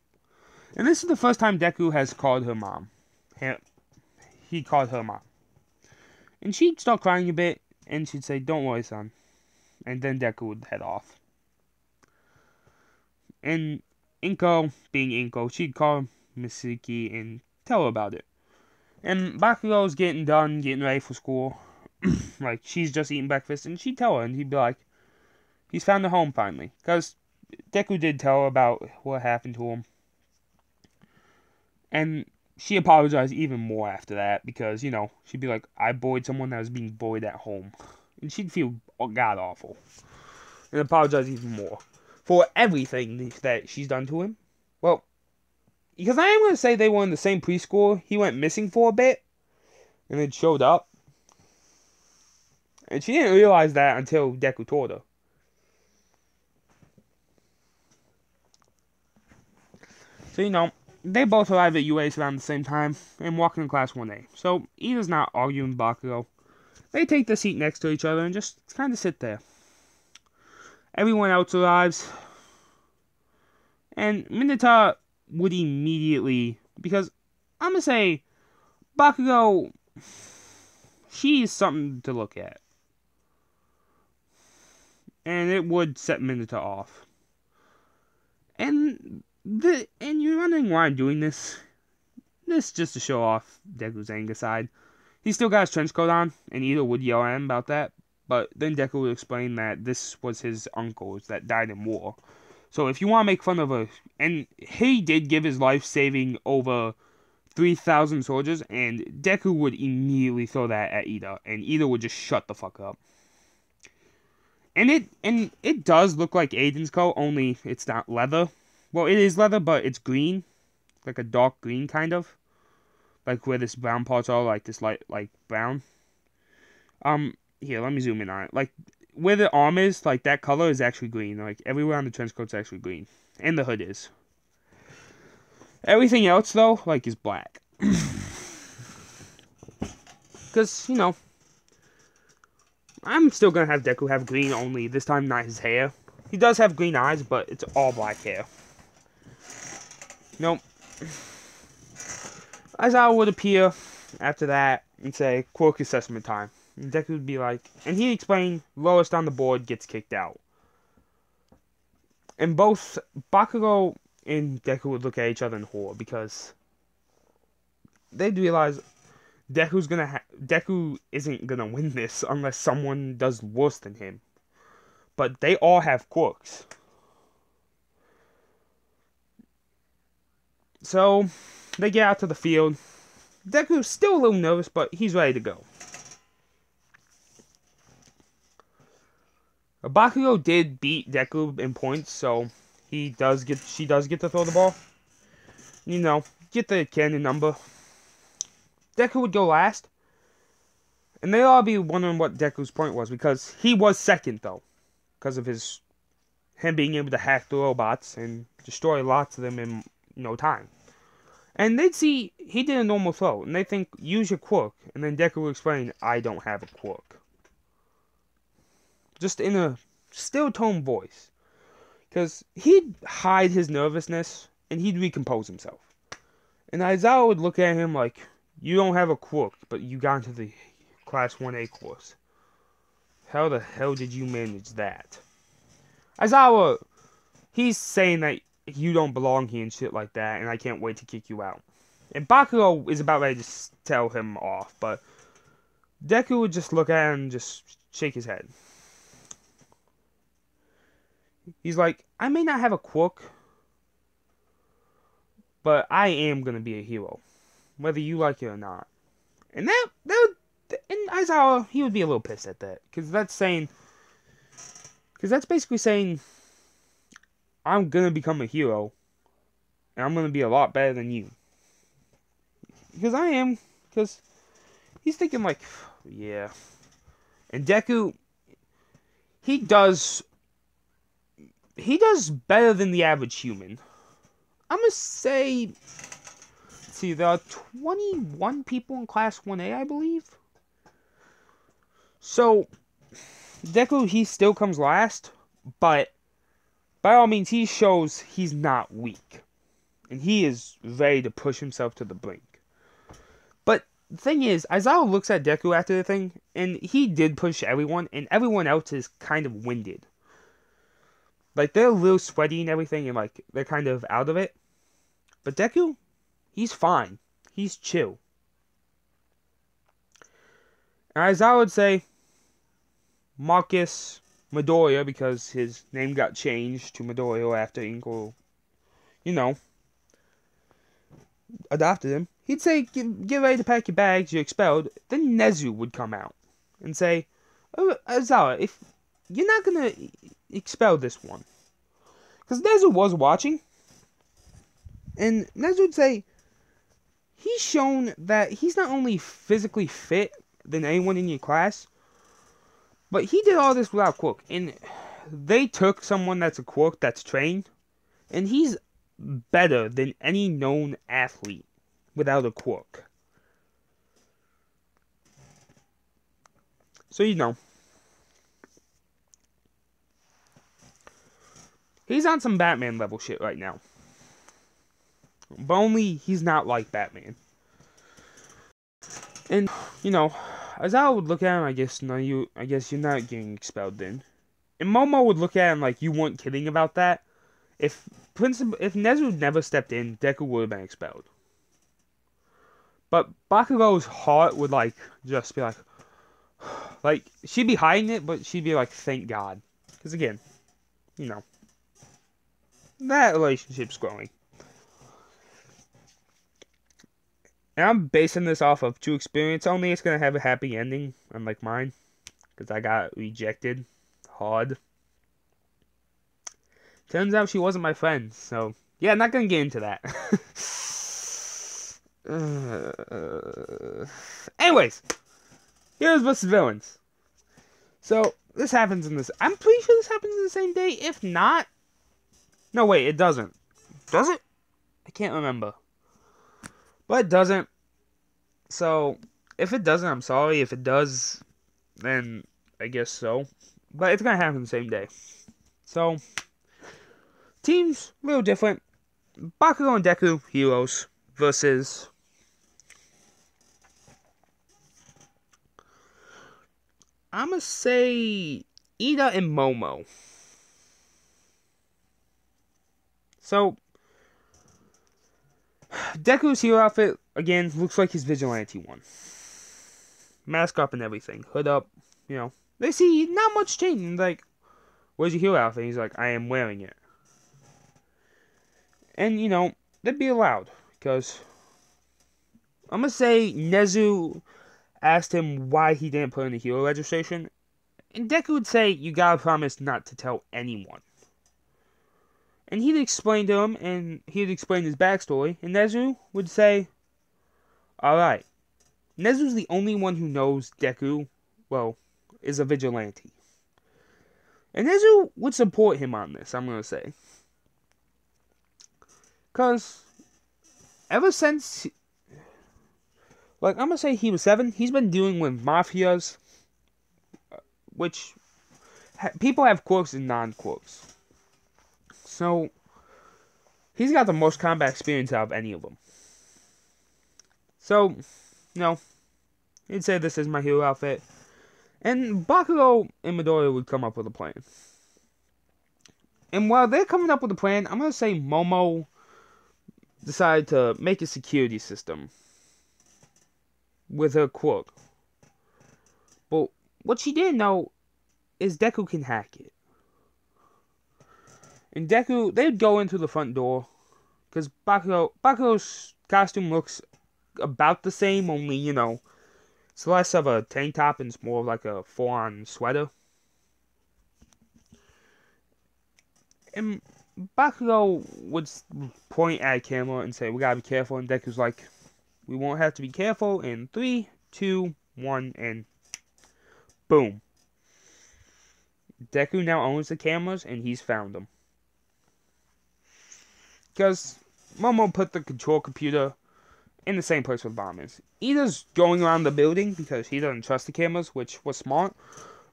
And this is the first time Deku has called her Mom. He called her Mom. And she'd start crying a bit, and she'd say, don't worry, son. And then Deku would head off. And Inko, being Inko, she'd call Misaki and tell her about it. And Bakugo's getting ready for school. Like, she's just eating breakfast, and she'd tell her, and he'd be like, he's found a home finally. Because Deku did tell her about what happened to him. And she apologized even more after that, because, she'd be like, I bullied someone that was being bullied at home. And she'd feel god-awful. And apologize even more for everything that she's done to him. Well, because I am going to say they were in the same preschool. He went missing for a bit, and then showed up. And she didn't realize that until Deku told her. So, they both arrive at UAS around the same time, and walk in class 1A. So, Ida's not arguing with Bakugo. They take the seat next to each other and just kind of sit there. Everyone else arrives. And Mineta would immediately, because I'm going to say, Bakugo, she's something to look at. And it would set Mineta off. And you're wondering why I'm doing this. This is just to show off Deku's anger side. He still got his trench coat on, and Ida would yell at him about that. But then Deku would explain that this was his uncles that died in war. So if you want to make fun of her, and he did give his life saving over 3,000 soldiers, and Deku would immediately throw that at Ida, and Ida would just shut the fuck up. And it does look like Aiden's coat, only it's not leather. Well, it is leather, but it's green, like a dark green kind of, like where this brown parts are, like this light, like brown. Here, let me zoom in on it. Like where the arm is, like that color is actually green. Like everywhere on the trench coat's actually green, and the hood is. Everything else though, like, is black. Because I'm still gonna have Deku have green, only this time not his hair. He does have green eyes, but it's all black hair. Nope. Aizawa would appear after that and say, quirk assessment time. And Deku would be like, and he'd explain, lowest on the board gets kicked out. And both Bakugo and Deku would look at each other in horror, because they'd realize Deku isn't gonna win this unless someone does worse than him. But they all have quirks. So, they get out to the field. Deku's still a little nervous, but he's ready to go. Bakugo did beat Deku in points, so she does get to throw the ball. You know, get the canon number. Deku would go last. And they'll all be wondering what Deku's point was, because he was second, though. Because of him being able to hack the robots and destroy lots of them in no time. And they'd see he did a normal throw, and they think, use your quirk. And then Deku will explain, I don't have a quirk. Just in a still tone voice. Because he'd hide his nervousness, and he'd recompose himself. And Aizawa would look at him like, you don't have a quirk, but you got into the Class 1A course. How the hell did you manage that? Aizawa, he's saying that you don't belong here and shit like that, and I can't wait to kick you out. And Bakugo is about ready to tell him off, but Deku would just look at him and just shake his head. He's like, I may not have a quirk, but I am going to be a hero, whether you like it or not. And and Aizawa, he would be a little pissed at that, because that's basically saying, I'm going to become a hero, and I'm going to be a lot better than you. Because I am, because he's thinking like, yeah. And Deku, he does better than the average human. I'm going to say, let's see, there are 21 people in Class 1A, I believe. So, Deku, he still comes last, but by all means, he shows he's not weak. And he is ready to push himself to the brink. But the thing is, Aizawa looks at Deku after the thing, and he did push everyone, and everyone else is kind of winded. Like, they're a little sweaty and everything, and like, they're kind of out of it. But Deku, he's fine. He's chill. And Aizawa would say, Marcus Midoriya, because his name got changed to Midoriya after Inkle, adopted him. He'd say, get ready to pack your bags, you're expelled. Then Nezu would come out and say, oh, Aizawa, if you're not going to expel this one. Because Nezu was watching. And Nezu would say, he's shown that he's not only physically fit than anyone in your class, but he did all this without quirk. And they took someone that's a quirk that's trained, and he's better than any known athlete without a quirk. So he's on some Batman level shit right now. But only he's not like Batman. And, Aizawa would look at him, I guess you're not getting expelled then. And Momo would look at him like you weren't kidding about that. If Nezu never stepped in, Deku would have been expelled. But Bakugo's heart would just be like she'd be hiding it, but she'd be like, thank God. Because again, that relationship's growing. And I'm basing this off of true experience only. It's going to have a happy ending, unlike mine. Because I got rejected hard. Turns out she wasn't my friend. So, yeah, I'm not going to get into that. Anyways. Heroes vs. villains. So, this happens in this... I'm pretty sure this happens in the same day. If not... No, wait, it doesn't. Does it? I can't remember. But it doesn't. So, if it doesn't, I'm sorry. If it does, then I guess so. But it's going to happen the same day. So, teams, a little different. Bakugo and Deku, heroes, versus... I'm going to say Ida and Momo. So, Deku's hero outfit, again, looks like his vigilante one. Mask up and everything. Hood up, They see not much change. Like, where's your hero outfit? He's like, I am wearing it. And, they'd be allowed. Because, I'm going to say Nezu asked him why he didn't put in the hero registration. And Deku would say, you gotta promise not to tell anyone. And he'd explain to him, and he'd explain his backstory, and Nezu would say, alright. Nezu's the only one who knows Deku, well, is a vigilante. And Nezu would support him on this, I'm gonna say. Because, ever since, like, I'm gonna say he was 7, he's been dealing with mafias, which, people have quirks and non-quirks. So, he's got the most combat experience out of any of them. So, he'd say this is my hero outfit. And Bakugo and Midoriya would come up with a plan. And while they're coming up with a plan, I'm going to say Momo decided to make a security system with her quirk. But what she didn't know is Deku can hack it. And Deku, they'd go into the front door, because Bakugo's costume looks about the same, only, it's less of a tank top and it's more like a full-on sweater. And Bakugo would point at a camera and say, we gotta be careful, and Deku's like, we won't have to be careful in 3, 2, 1, and boom. Deku now owns the cameras, and he's found them. Because Momo put the control computer in the same place where the bomb is. Ida's going around the building because he doesn't trust the cameras, which was smart.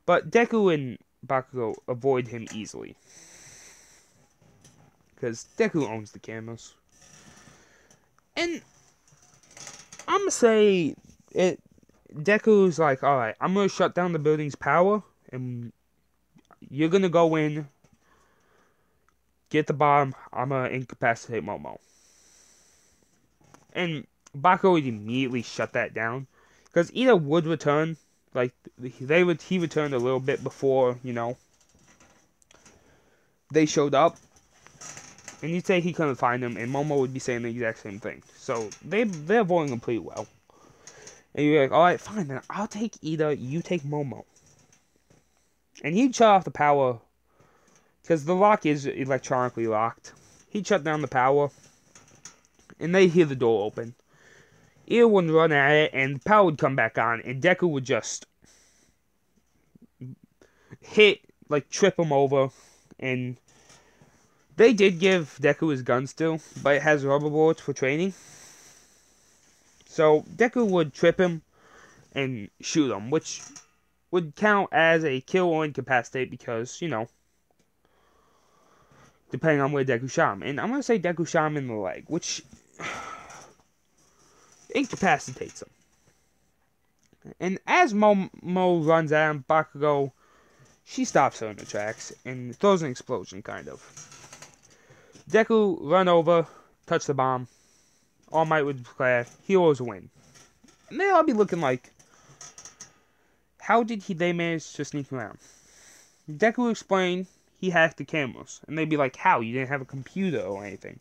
But Deku and Bakugo avoid him easily. Because Deku owns the cameras. And I'm going to say Deku's like, alright, I'm going to shut down the building's power. And you're going to go in, get the bomb. I'm going to incapacitate Momo. And Bakugo would immediately shut that down. Because Ida would return. Like, he returned a little bit before, they showed up. And he'd say he couldn't find him. And Momo would be saying the exact same thing. So, they're avoiding him pretty well. And you're like, alright, fine, then I'll take Ida, you take Momo. And he'd shut off the power. Because the lock is electronically locked. He'd shut down the power. And they'd hear the door open. Ida would run at it, and the power would come back on, and Deku would just trip him over. And they did give Deku his gun still, but it has rubber bullets for training. So Deku would trip him and shoot him, which would count as a kill or incapacitate because, depending on where Deku shot him. And I'm going to say Deku shot him in the leg, which incapacitates him. And as Momo runs at him, Bakugo, she stops her in her tracks and throws an explosion, kind of. Deku run over, touch the bomb. All Might would declare, heroes win. And they'll all be looking like, how did they manage to sneak around? Deku explained he hacked the cameras. And they'd be like, how? You didn't have a computer or anything.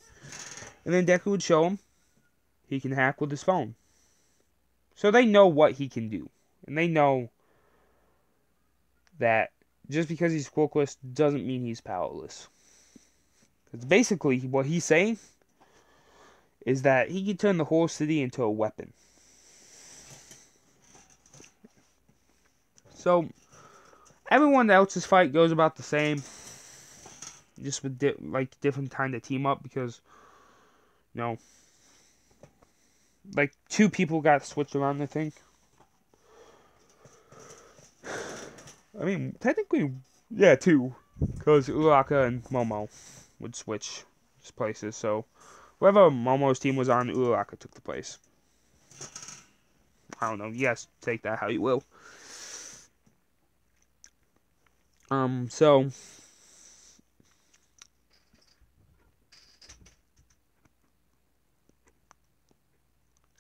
And then Deku would show him he can hack with his phone. So they know what he can do. And they know that just because he's quirkless doesn't mean he's powerless. Because basically what he's saying is that he can turn the whole city into a weapon. So everyone else's fight goes about the same. Just with different kind of team up because, two people got switched around, I think. I mean, technically, yeah, 2. Because Uraraka and Momo would switch places. So, whoever Momo's team was on, Uraraka took the place. I don't know. Yes, take that how you will. So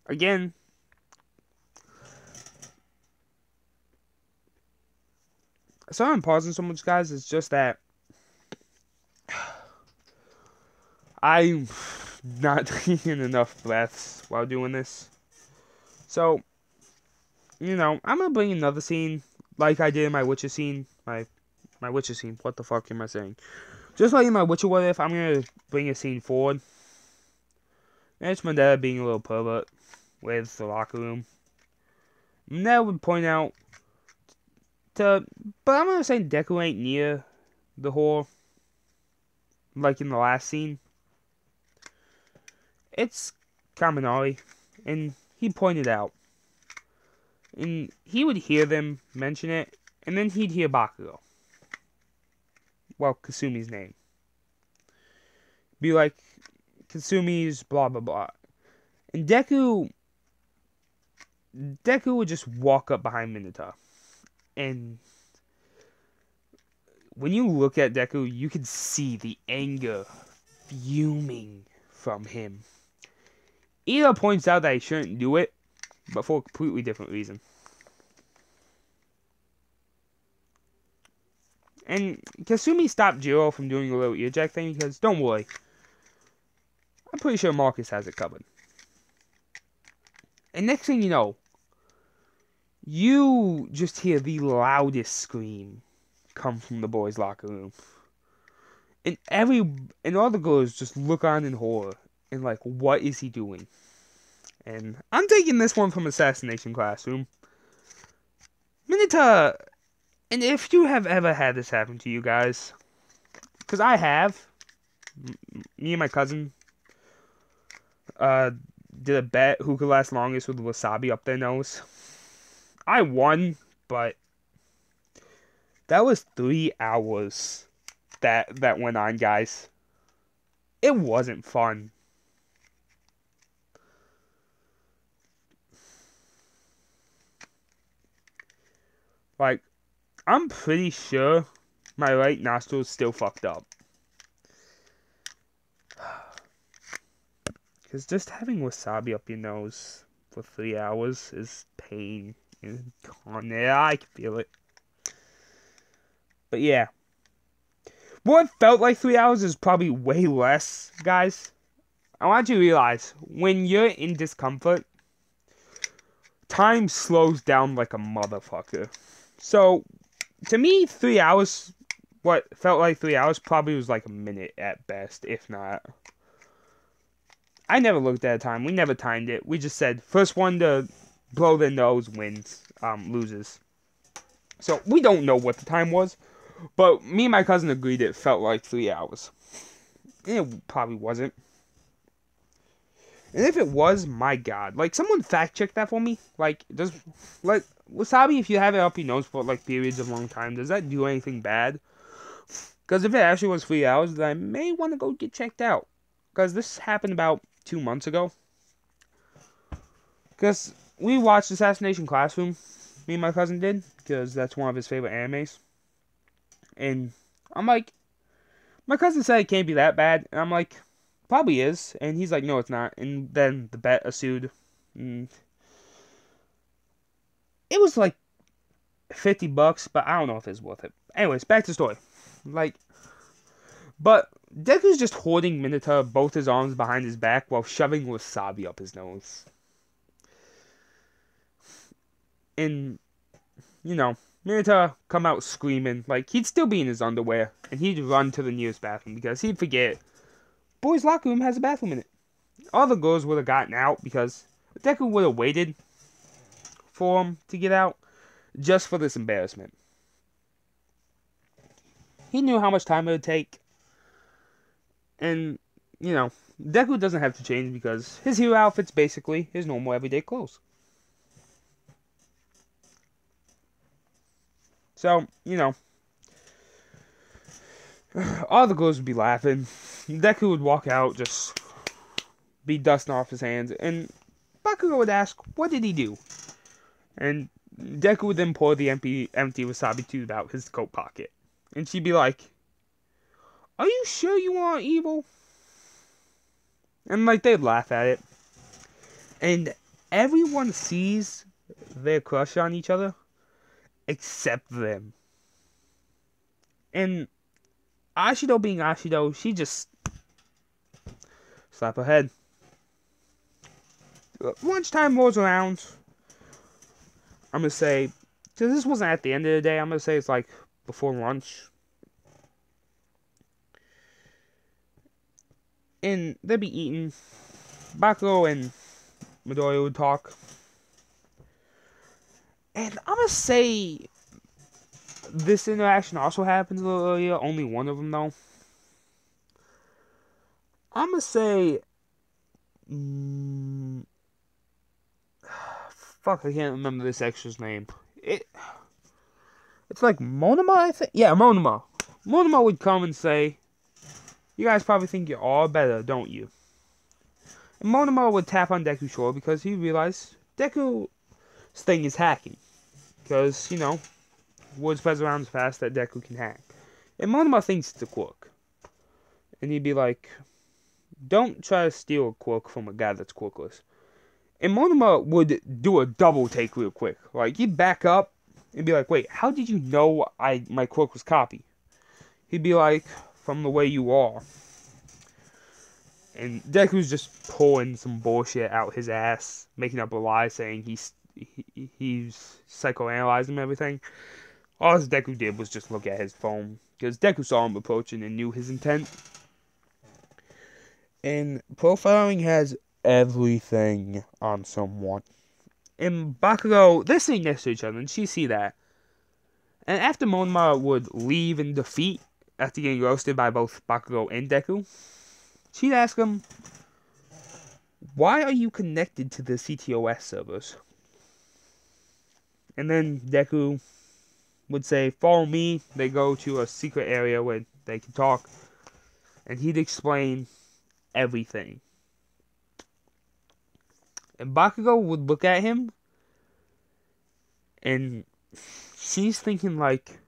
again, sorry I'm pausing so much, guys. It's just that I'm not taking enough breaths while doing this. So, I'm gonna bring another scene like I did in my Witcher scene, my Witcher scene, what the fuck am I saying? Just like in my Witcher what if, I'm gonna bring a scene forward. And it's my dad being a little pervert with the locker room. And that would point out to, but I'm gonna say Deku ain't near the whore, like in the last scene. It's Kaminari, and he pointed out. And he would hear them mention it, and then he'd hear Bakugo. Well, Kasumi's name. Be like, Kasumi's blah blah blah. And Deku would just walk up behind Minato. And when you look at Deku, you can see the anger fuming from him. Ida points out that he shouldn't do it, but for a completely different reason. And Kasumi stopped Jiro from doing a little earjack thing because, don't worry, I'm pretty sure Marcus has it covered. And next thing you know, you just hear the loudest scream come from the boys' locker room. And all the girls just look on in horror and like, what is he doing? And I'm taking this one from Assassination Classroom. Minato, and if you have ever had this happen to you guys, because I have, me and my cousin did a bet who could last longest with wasabi up their nose. I won, but that was 3 hours that went on, guys. It wasn't fun. Like, I'm pretty sure my right nostril is still fucked up. Because just having wasabi up your nose for 3 hours is pain. Yeah, I can feel it. But yeah. What felt like 3 hours is probably way less, guys. I want you to realize, when you're in discomfort, time slows down like a motherfucker. So, to me, 3 hours, what felt like 3 hours, probably was like a minute at best, if not. I never looked at a time. We never timed it. We just said, first one to blow their nose wins, loses. So, we don't know what the time was, but me and my cousin agreed it felt like 3 hours. It probably wasn't. And if it was, my god. Like, someone fact-check that for me. Like, wasabi, if you have it up your nose for, like, periods of long time, does that do anything bad? Because if it actually was 3 hours, then I may want to go get checked out. Because this happened about 2 months ago. Because we watched Assassination Classroom. Me and my cousin did. Because that's one of his favorite animes. And I'm like, my cousin said it can't be that bad. And I'm like, probably is. And he's like, no, it's not. And then the bet ensued. And it was like $50, but I don't know if it's worth it. Anyways, back to the story. But Deku's just holding Minato both his arms behind his back while shoving wasabi up his nose. And, Minato come out screaming. Like, he'd still be in his underwear. And he'd run to the nearest bathroom because he'd forget. Boys' locker room has a bathroom in it. All the girls would have gotten out because Deku would have waited for him to get out just for this embarrassment. He knew how much time it would take. And, Deku doesn't have to change because his hero outfit's basically his normal everyday clothes. So, all the girls would be laughing. Deku would walk out, just be dusting off his hands, and Bakugo would ask, what did he do? And Deku would then pour the empty wasabi tube out his coat pocket. And she'd be like, are you sure you aren't evil? And, they'd laugh at it. And everyone sees their crush on each other, except them. And Ashido being Ashido, she just slap her head. Lunchtime rolls around. I'm gonna say So this wasn't at the end of the day. I'm going to say it's like before lunch. And they'd be eating. Bakugo and Midoriya would talk. And I'm going to say this interaction also happens a little earlier. Only one of them, though. I'm going to say... fuck, I can't remember this extra's name. It's like Monoma, I think? Yeah, Monoma. Monoma would come and say, you guys probably think you're all better, don't you? And Monoma would tap on Deku's shoulder because he realized Deku's thing is hacking. Because, you know, word spreads around as fast that Deku can hack. And Monoma thinks it's a quirk. And he'd be like, don't try to steal a quirk from a guy that's quirkless. And Monoma would do a double take real quick. Like, he'd back up and be like, wait, how did you know my quirk was copied? He'd be like, from the way you are. And Deku's just pulling some bullshit out his ass, making up a lie, saying he's psychoanalyzing everything. All Deku did was just look at his phone, because Deku saw him approaching and knew his intent. And profiling has everything on someone. And Bakugo, they're sitting next to each other, and she see that. And after Monoma would leave in defeat, after getting roasted by both Bakugo and Deku, she'd ask him, why are you connected to the CTOS servers? And then Deku would say, follow me. They go to a secret area where they can talk. And he'd explain everything. And Bakugo would look at him. And she's thinking like,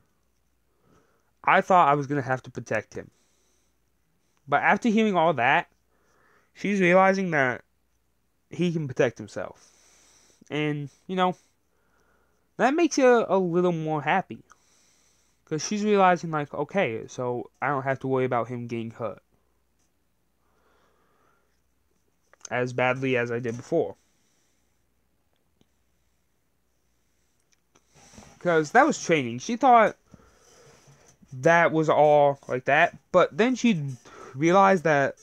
I thought I was going to have to protect him. But after hearing all that, she's realizing that he can protect himself. And, you know, that makes her a little more happy. Because she's realizing, like, okay, so I don't have to worry about him getting hurt as badly as I did before. Because that was training. She thought that was all like that. But then she realized that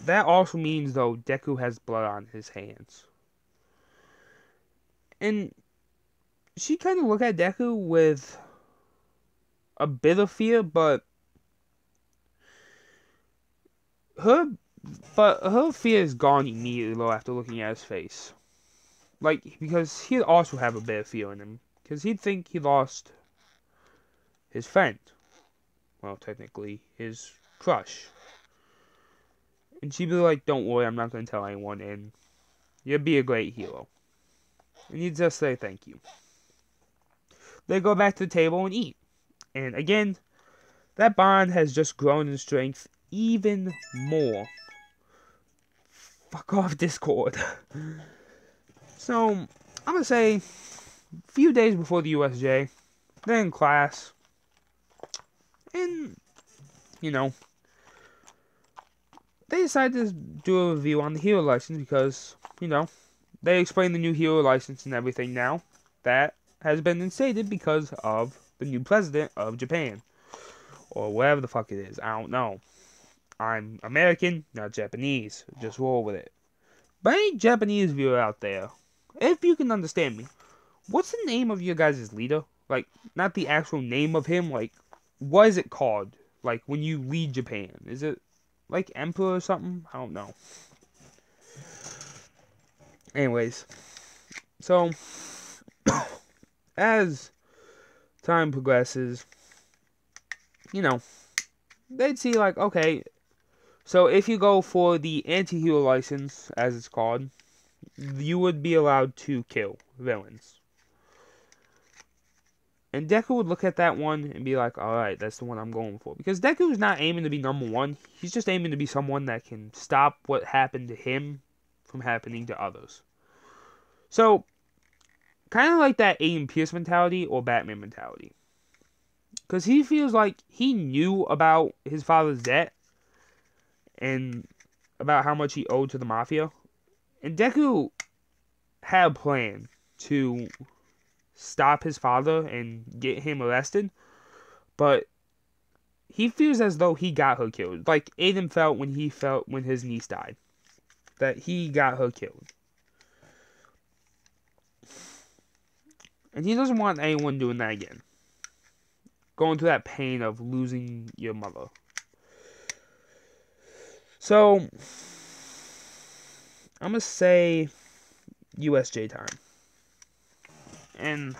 also means, though, Deku has blood on his hands. And she kind of looked at Deku with a bit of fear, but her fear is gone immediately, though, after looking at his face. Like, because he'd also have a bit of fear in him. Because he'd think he lost his friend. Well, technically, his crush. And she'd be like, don't worry, I'm not going to tell anyone, and you'll be a great hero. And he'd just say thank you. They go back to the table and eat. And again, that bond has just grown in strength even more. Fuck off, Discord. So, I'm going to say, a few days before the USJ, they're in class. And, you know, they decided to do a review on the hero license because, you know, they explain the new hero license and everything now. That has been instated because of the new president of Japan. Or whatever the fuck it is. I don't know. I'm American, not Japanese. Just roll with it. But any Japanese viewer out there, if you can understand me, what's the name of your guys' leader? Like, not the actual name of him. Like, what is it called? Like, when you lead Japan. Is it, like, Emperor or something? I don't know. Anyways. So, as time progresses, you know, they'd see like, okay, so if you go for the anti-hero license, as it's called, you would be allowed to kill villains. And Deku would look at that one and be like, alright, that's the one I'm going for. Because Deku is not aiming to be number one. He's just aiming to be someone that can stop what happened to him from happening to others. So, kind of like that Aiden Pearce mentality or Batman mentality. Because he feels like he knew about his father's debt and about how much he owed to the Mafia. And Deku had a plan to stop his father and get him arrested, but he feels as though he got her killed. Like Aiden felt when his niece died. That he got her killed. And he doesn't want anyone doing that again. Going through that pain of losing your mother. So, I'm going to say USJ time. And,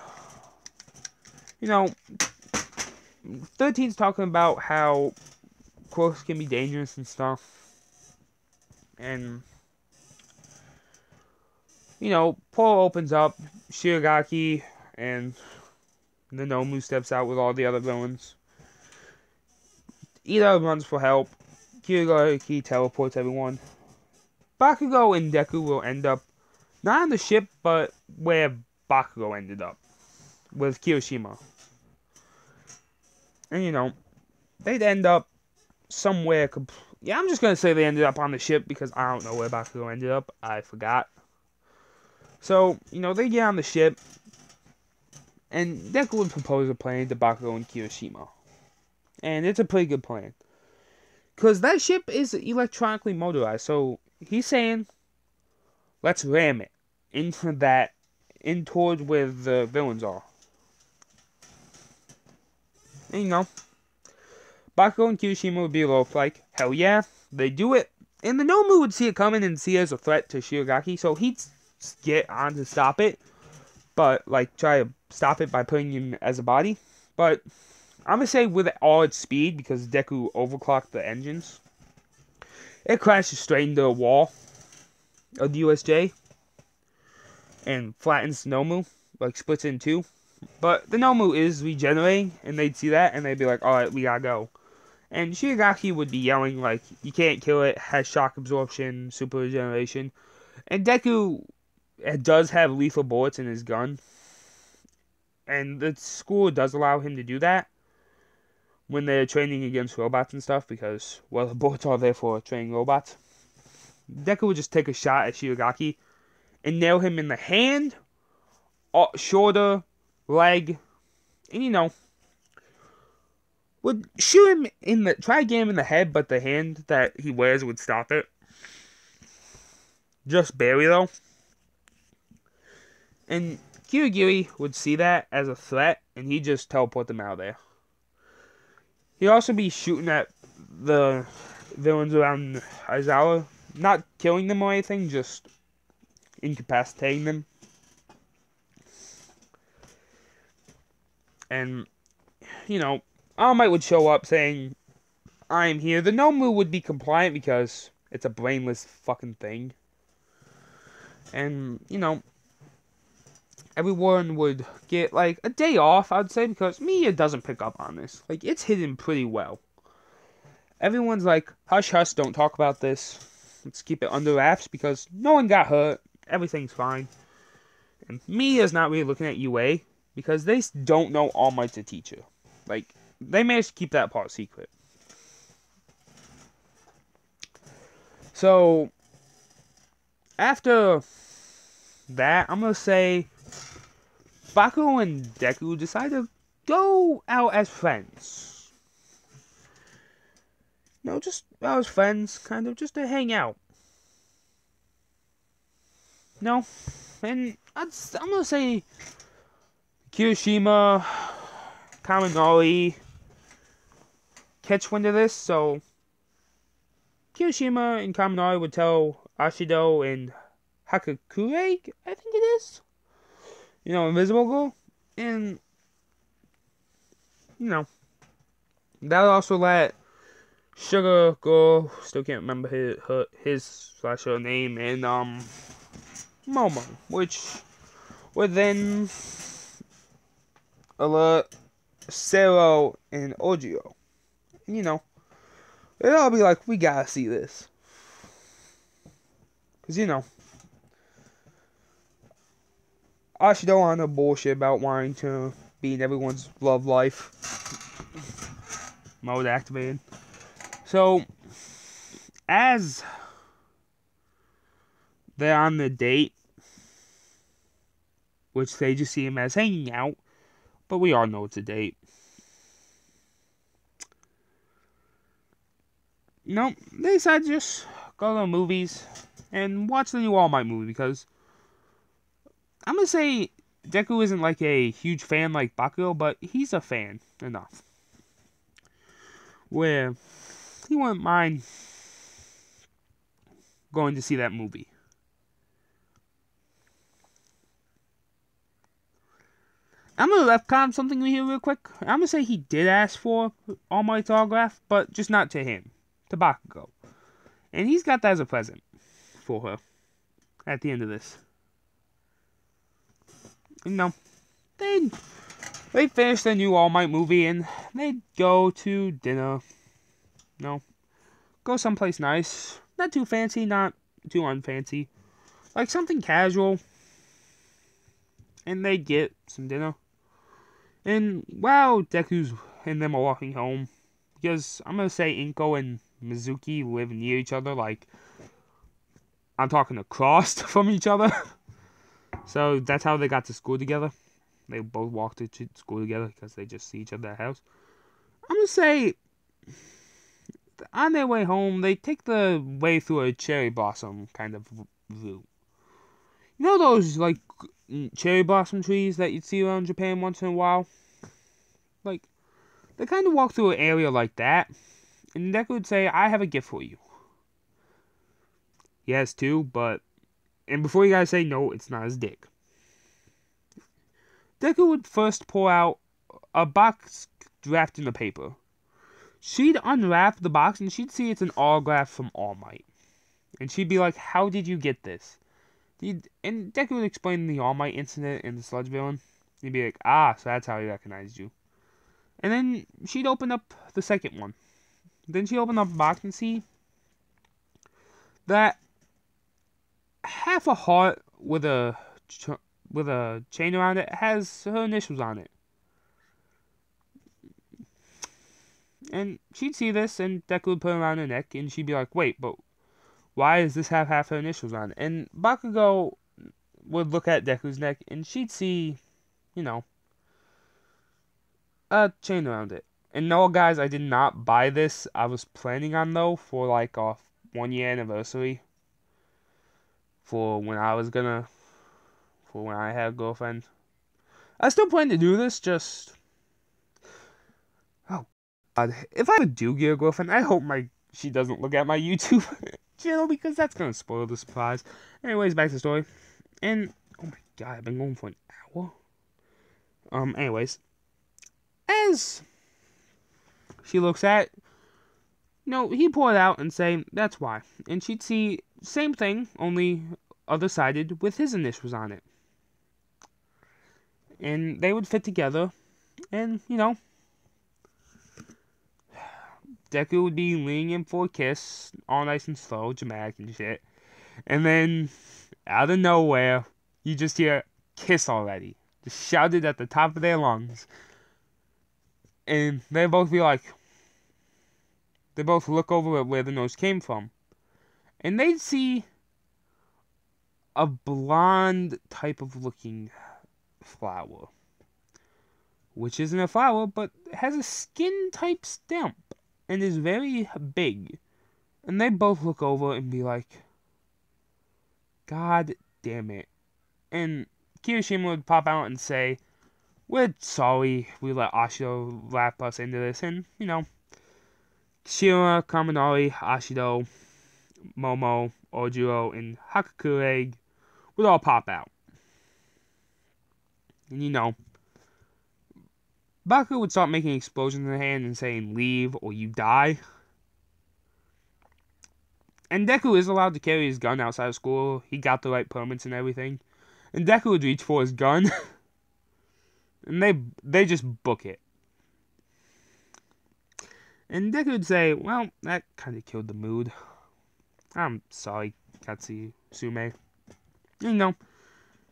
13's talking about how quirks can be dangerous and stuff. And, Paul opens up, Shigaraki and the Nomu steps out with all the other villains. Ida runs for help. Shigaraki teleports everyone. Bakugo and Deku will end up not on the ship, but where Bakugo ended up. With Kirishima. And, they'd end up somewhere. I'm just going to say they ended up on the ship because I don't know where Bakugo ended up. I forgot. So, they get on the ship. And Deku would propose a plan to Bakugo and Kirishima. And it's a pretty good plan. Because that ship is electronically motorized. So, he's saying, let's ram it in towards where the villains are. And, Bakugo and Kirishima would be like, hell yeah, they do it. And the Nomu would see it coming and see it as a threat to Shigaraki. So, he'd get on to stop it. But, try to stop it by putting him as a body. But I'm going to say with all its speed, because Deku overclocked the engines, it crashes straight into the wall of the USJ and flattens Nomu, splits it in two. But the Nomu is regenerating, and they'd see that, and they'd be like, alright, we gotta go. And Shigaraki would be yelling, you can't kill it, has shock absorption, super regeneration. And Deku does have lethal bullets in his gun. And the school does allow him to do that when they're training against robots and stuff, because, well, the bullets are there for training robots. Deku would just take a shot at Shigaraki and nail him in the hand, shoulder, leg, and, would shoot him try to get him in the head, but the hand that he wears would stop it. Just barely, though. And Kirigiri would see that as a threat, and he'd just teleport them out of there. He'd also be shooting at the villains around Aizawa, not killing them or anything, just incapacitating them. And, All Might would show up saying, I'm here. The Nomu would be compliant because it's a brainless fucking thing. And, everyone would get, a day off, I'd say, because media doesn't pick up on this. It's hidden pretty well. Everyone's like, hush, hush, don't talk about this. Let's keep it under wraps, because no one got hurt. Everything's fine. And media's not really looking at UA, because they don't know All Might's a teacher. They managed to keep that part secret. So, after that, I'm going to say Bakugo and Deku decide to go out as friends. Just out as friends, kind of, just to hang out. And I'm going to say Kirishima, Kaminari catch wind of this, so Kirishima and Kaminari would tell Ashido and Hakakure, I think it is, Invisible Girl, and, that would also let Sugar Girl, still can't remember his/her name, and, Momo, which would then alert Sero and Ogio. They'd all be like, we gotta see this. Because, Ashido on no bullshit about wanting to be in everyone's love life. Mode activated. So, as they're on the date, which they just see him as hanging out, but we all know it's a date. No, they decided to just go to the movies and watch the new All Might movie because I'm gonna say Deku isn't like a huge fan like Bakugo, but he's a fan enough where he wouldn't mind going to see that movie. I'm gonna retcon something here real quick. I'm gonna say he did ask for All Might's autograph, but just not to him, to Bakugo. And he's got that as a present for her at the end of this. You know, they finish the new All Might movie and they go to dinner. Go someplace nice. Not too fancy, not too unfancy. Like something casual. And they get some dinner. And while Deku's and them are walking home, because I'm going to say Inko and Mizuki live near each other, like, I'm talking across from each other. So that's how they got to school together. They both walked to school together because they just see each other at the house. I'm going to say, on their way home, they take the way through a cherry blossom kind of route. You know those, like, cherry blossom trees that you'd see around Japan once in a while? Like, they kind of walk through an area like that. And Deku would say, I have a gift for you. He has two, but... And before you guys say, no, it's not his dick. Deku would first pull out a box wrapped in the paper. She'd unwrap the box and she'd see it's an autograph from All Might. And she'd be like, how did you get this? And Deku would explain the All Might incident in the Sludge Villain. He'd be like, so that's how he recognized you. And then she'd open up the second one. Then she'd open up the box and see that half a heart with a chain around it has her initials on it. And she'd see this, and Deku would put it around her neck, and she'd be like, wait, but why does this have half her initials on it? And Bakugo would look at Deku's neck, and she'd see, a chain around it. And no, guys, I did not buy this. I was planning on, though, for, like, a 1-year anniversary. For when I had a girlfriend. I still plan to do this, just... Oh, God. If I do get a girlfriend, I hope she doesn't look at my YouTube channel, because that's gonna spoil the surprise. Anyways, back to the story. And, oh my God, I've been going for an hour. Anyways. As she looks at, he pull it out and say, that's why. And she'd see, same thing, only other-sided, with his initials on it. And they would fit together, and, Deku would be leaning in for a kiss, all nice and slow, dramatic and shit. And then, out of nowhere, you just hear, kiss already. Just shouted at the top of their lungs. And they both be like, they both look over at where the nose came from. And they'd see a blonde type of looking flower. Which isn't a flower, but has a skin type stamp. And is very big. And they both look over and be like, God damn it. And Kirishima would pop out and say, we're sorry we let Ashido wrap us into this. And, Shira, Kaminari, Ashido, Momo, Ojiro, and Hakakure would all pop out. And, Baku would start making explosions in the hand and saying, leave or you die. And Deku is allowed to carry his gun outside of school. He got the right permits and everything. And Deku would reach for his gun. And they just book it. And Deku would say, well, that kind of killed the mood. I'm sorry, Katsusume.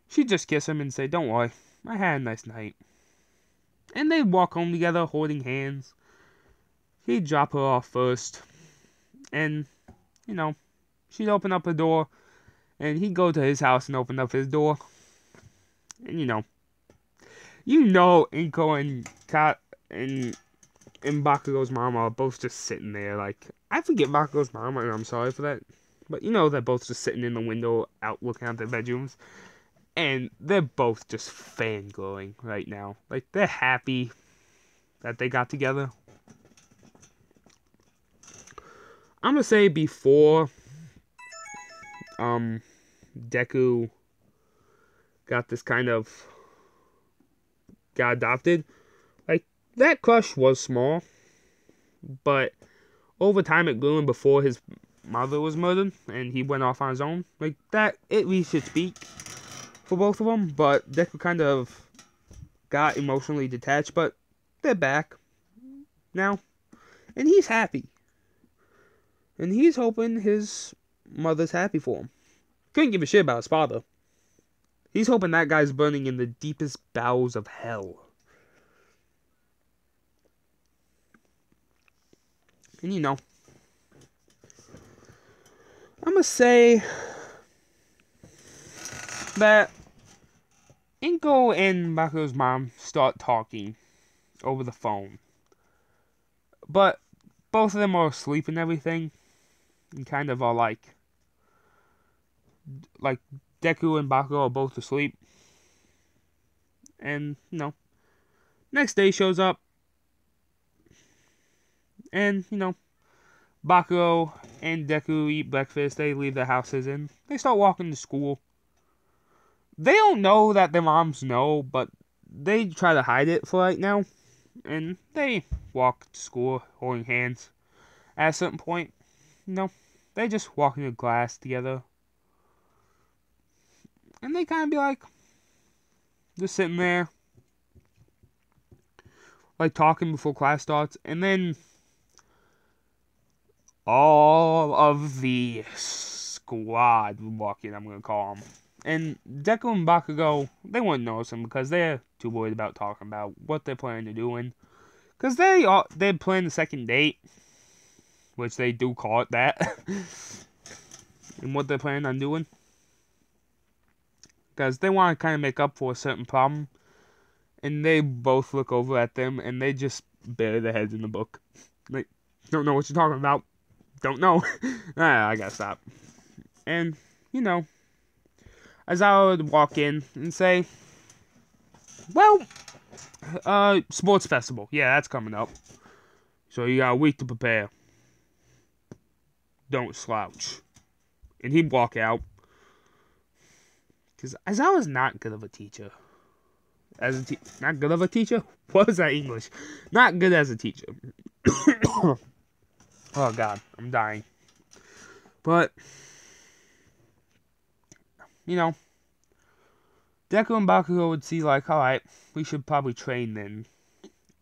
She'd just kiss him and say, don't worry, I had a nice night. And they'd walk home together, holding hands. He'd drop her off first. And, she'd open up her door. And he'd go to his house and open up his door. And Inko and and Bakugo's mom are both just sitting there. Like, I forget Bakugo's mom, and I'm sorry for that. But they're both just sitting in the window out looking at their bedrooms. And they're both just fangirling right now. Like, they're happy that they got together. I'm gonna say before Deku got adopted, like, that crush was small, but over time it grew, and before his mother was murdered and he went off on his own, like, that it reached its peak for both of them. But Deku kind of got emotionally detached, but they're back now, and he's happy. And he's hoping his mother's happy for him. Couldn't give a shit about his father. He's hoping that guy's burning in the deepest bowels of hell. And I'm gonna say that Inko and Bakugo's mom start talking over the phone. But both of them are asleep and everything. And kind of are like Deku and Bakugo are both asleep. And, next day shows up. And, Bakugo and Deku eat breakfast. They leave their houses and they start walking to school. They don't know that their moms know, but they try to hide it for right now. And they walk to school holding hands. At a certain point, they just walk into class together. And they kind of be like, just sitting there, like, talking before class starts. And then all of the squad walk in, I'm going to call them. And Deku and Bakugo, they wouldn't notice them because they're too worried about talking about what they're planning to do. Because they're planning the second date, which they do call it that, and what they're planning on doing. Because they want to kind of make up for a certain problem. And they both look over at them and they just bury their heads in the book. Like, don't know what you're talking about. Don't know. I gotta stop. And, as I would walk in and say, well, sports festival. Yeah, that's coming up. So you got a week to prepare. Don't slouch. And he'd walk out. Because as I was not good of a teacher. Not good of a teacher? What was that English? Not good as a teacher. Oh, God. I'm dying. But, Deku and Bakugo would see, like, alright, we should probably train then.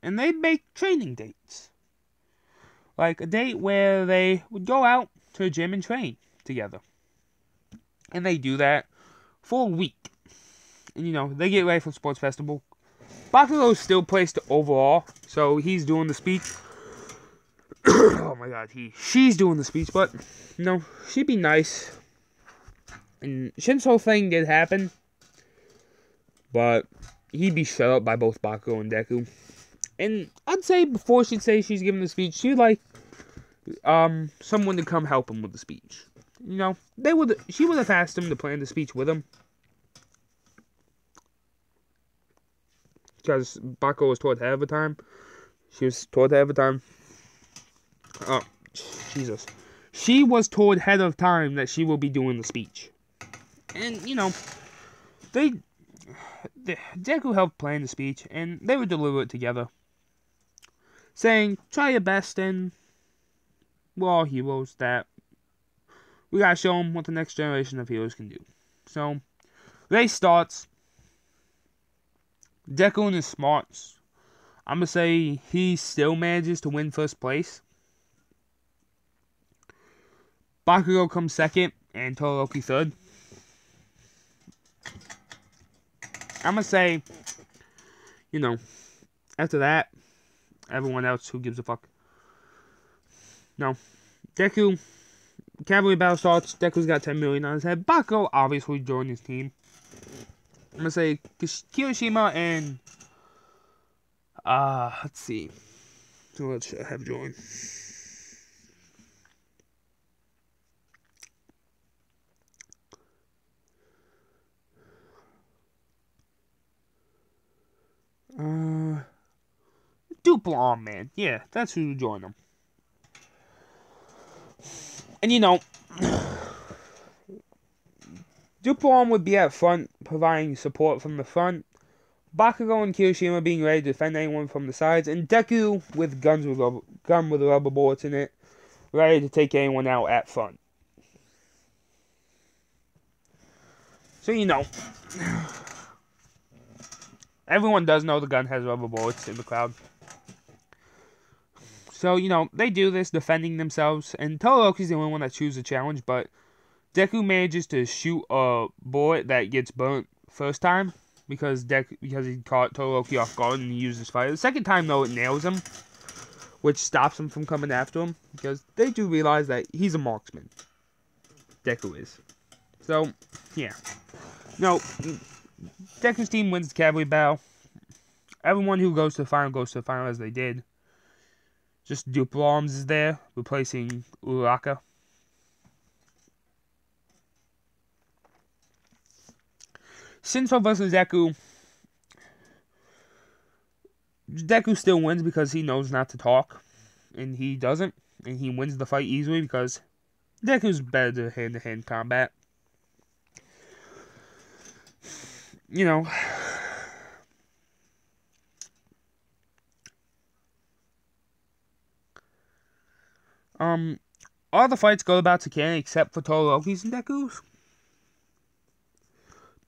And they'd make training dates. Like, a date where they would go out to a gym and train together. And they do that for a week. And, they get ready for sports festival. Bakugo's still placed overall, so he's doing the speech. Oh my God, she's doing the speech, but, she'd be nice. And Shin's whole thing did happen, but he'd be shut up by both Bakugo and Deku. And I'd say before she'd say she's giving the speech, she'd like someone to come help him with the speech. She would have asked him to plan the speech with him. Because Bakugo was toward head of the time. She was toward head of the time. Oh, Jesus. She was told ahead of time that she will be doing the speech. And, Deku helped plan the speech, and they would deliver it together. Saying, try your best, and we're all heroes, that we gotta show them what the next generation of heroes can do. So, race starts. Deku and his smarts. I'm gonna say he still manages to win first place. Bakugo comes second, and Todoroki third. I'm gonna say, after that, everyone else who gives a fuck. No. Deku, Cavalry Battle starts. Deku's got 10 million on his head. Bakugo obviously joined his team. I'm gonna say Kirishima and let's see. So let's have join. Duplon, man. Yeah, that's who joined them. And you know, Duplon would be at front, providing support from the front. Bakugo and Kirishima being ready to defend anyone from the sides, and Deku with gun with rubber bullets in it, ready to take anyone out at front. So you know, everyone does know the gun has rubber bullets in the crowd. So you know, they do this defending themselves, and Todoroki's the only one that chooses a challenge, but Deku manages to shoot a bullet that gets burnt first time. Because he caught Todoroki off guard and he used his fire. The second time, though, it nails him, which stops him from coming after him. Because they do realize that he's a marksman. Deku is. So, yeah. No, Deku's team wins the cavalry battle. Everyone who goes to the final as they did. Just Duplons is there, replacing Uraraka. Shinso versus Deku. Deku still wins because he knows not to talk. And he doesn't. And he wins the fight easily because Deku's better at hand-to-hand combat. You know. All the fights go about Takane except for Todoroki's and Deku's.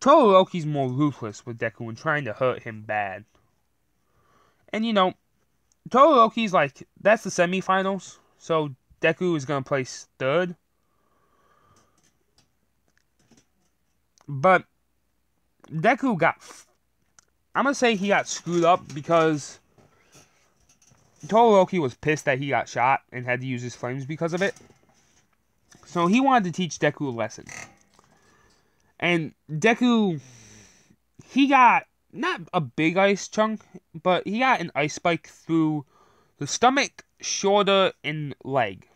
Todoroki's more ruthless with Deku and trying to hurt him bad. And you know, Todoroki's like, that's the semifinals, so Deku is going to place third. But Deku I'm going to say he got screwed up because Todoroki was pissed that he got shot and had to use his flames because of it. So he wanted to teach Deku a lesson. And Deku, he got, not a big ice chunk, but he got an ice spike through the stomach, shoulder, and leg.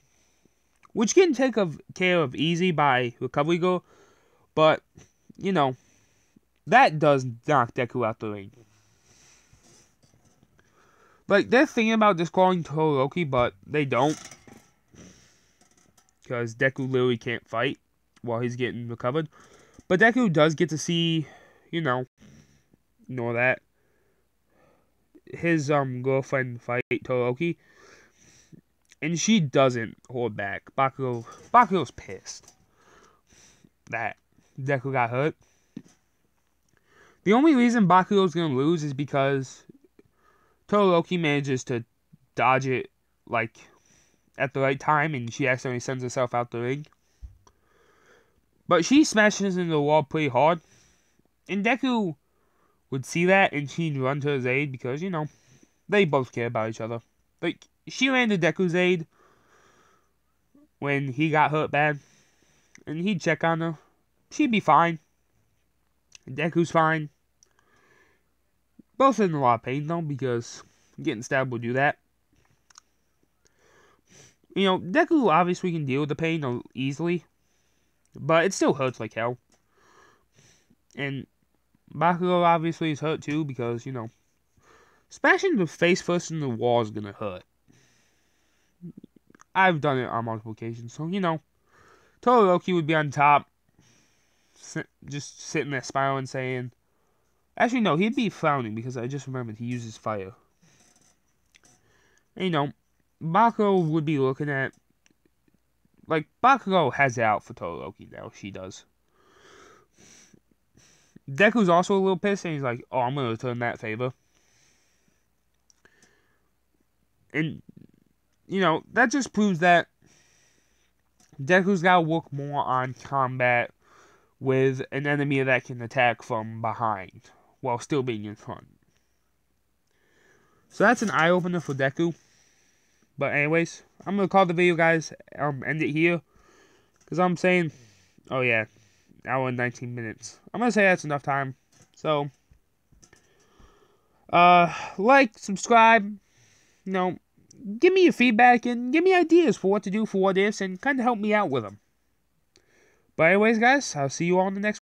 Which can take care of easy by Recovery Girl, but, you know, that does knock Deku out the ring. Like, they're thinking about disqualifying Todoroki, but they don't. Because Deku literally can't fight while he's getting recovered. But Deku does get to see, you know that, his girlfriend fight Todoroki. And she doesn't hold back. Bakugo's pissed that Deku got hurt. The only reason Bakugo's gonna lose is because Todoroki manages to dodge it, like, at the right time, and she accidentally sends herself out the ring. But she smashes into the wall pretty hard. And Deku would see that, and she'd run to his aid because, you know, they both care about each other. Like, she ran to Deku's aid when he got hurt bad, and he'd check on her. She'd be fine. Deku's fine. Both in a lot of pain, though, because getting stabbed will do that. You know, Deku obviously can deal with the pain easily, but it still hurts like hell. And Bakugo obviously is hurt too because, you know, smashing the face first in the wall is gonna hurt. I've done it on multiple occasions, so, you know, Todoroki would be on top, just sitting there smiling, saying, actually, no, he'd be frowning because I just remembered he uses fire. And, you know, Bakugo would be looking at, like, Bakugo has it out for Todoroki now, she does. Deku's also a little pissed, and he's like, oh, I'm going to return that favor. And, you know, that just proves that Deku's got to work more on combat with an enemy that can attack from behind while still being in front. So that's an eye-opener for Deku. But anyways, I'm going to call the video, guys, end it here. Because I'm saying, oh yeah, hour and 19 minutes. I'm going to say that's enough time. So, like, subscribe, give me your feedback and give me ideas for what to do for what ifs and kind of help me out with them. But anyways, guys, I'll see you all in the next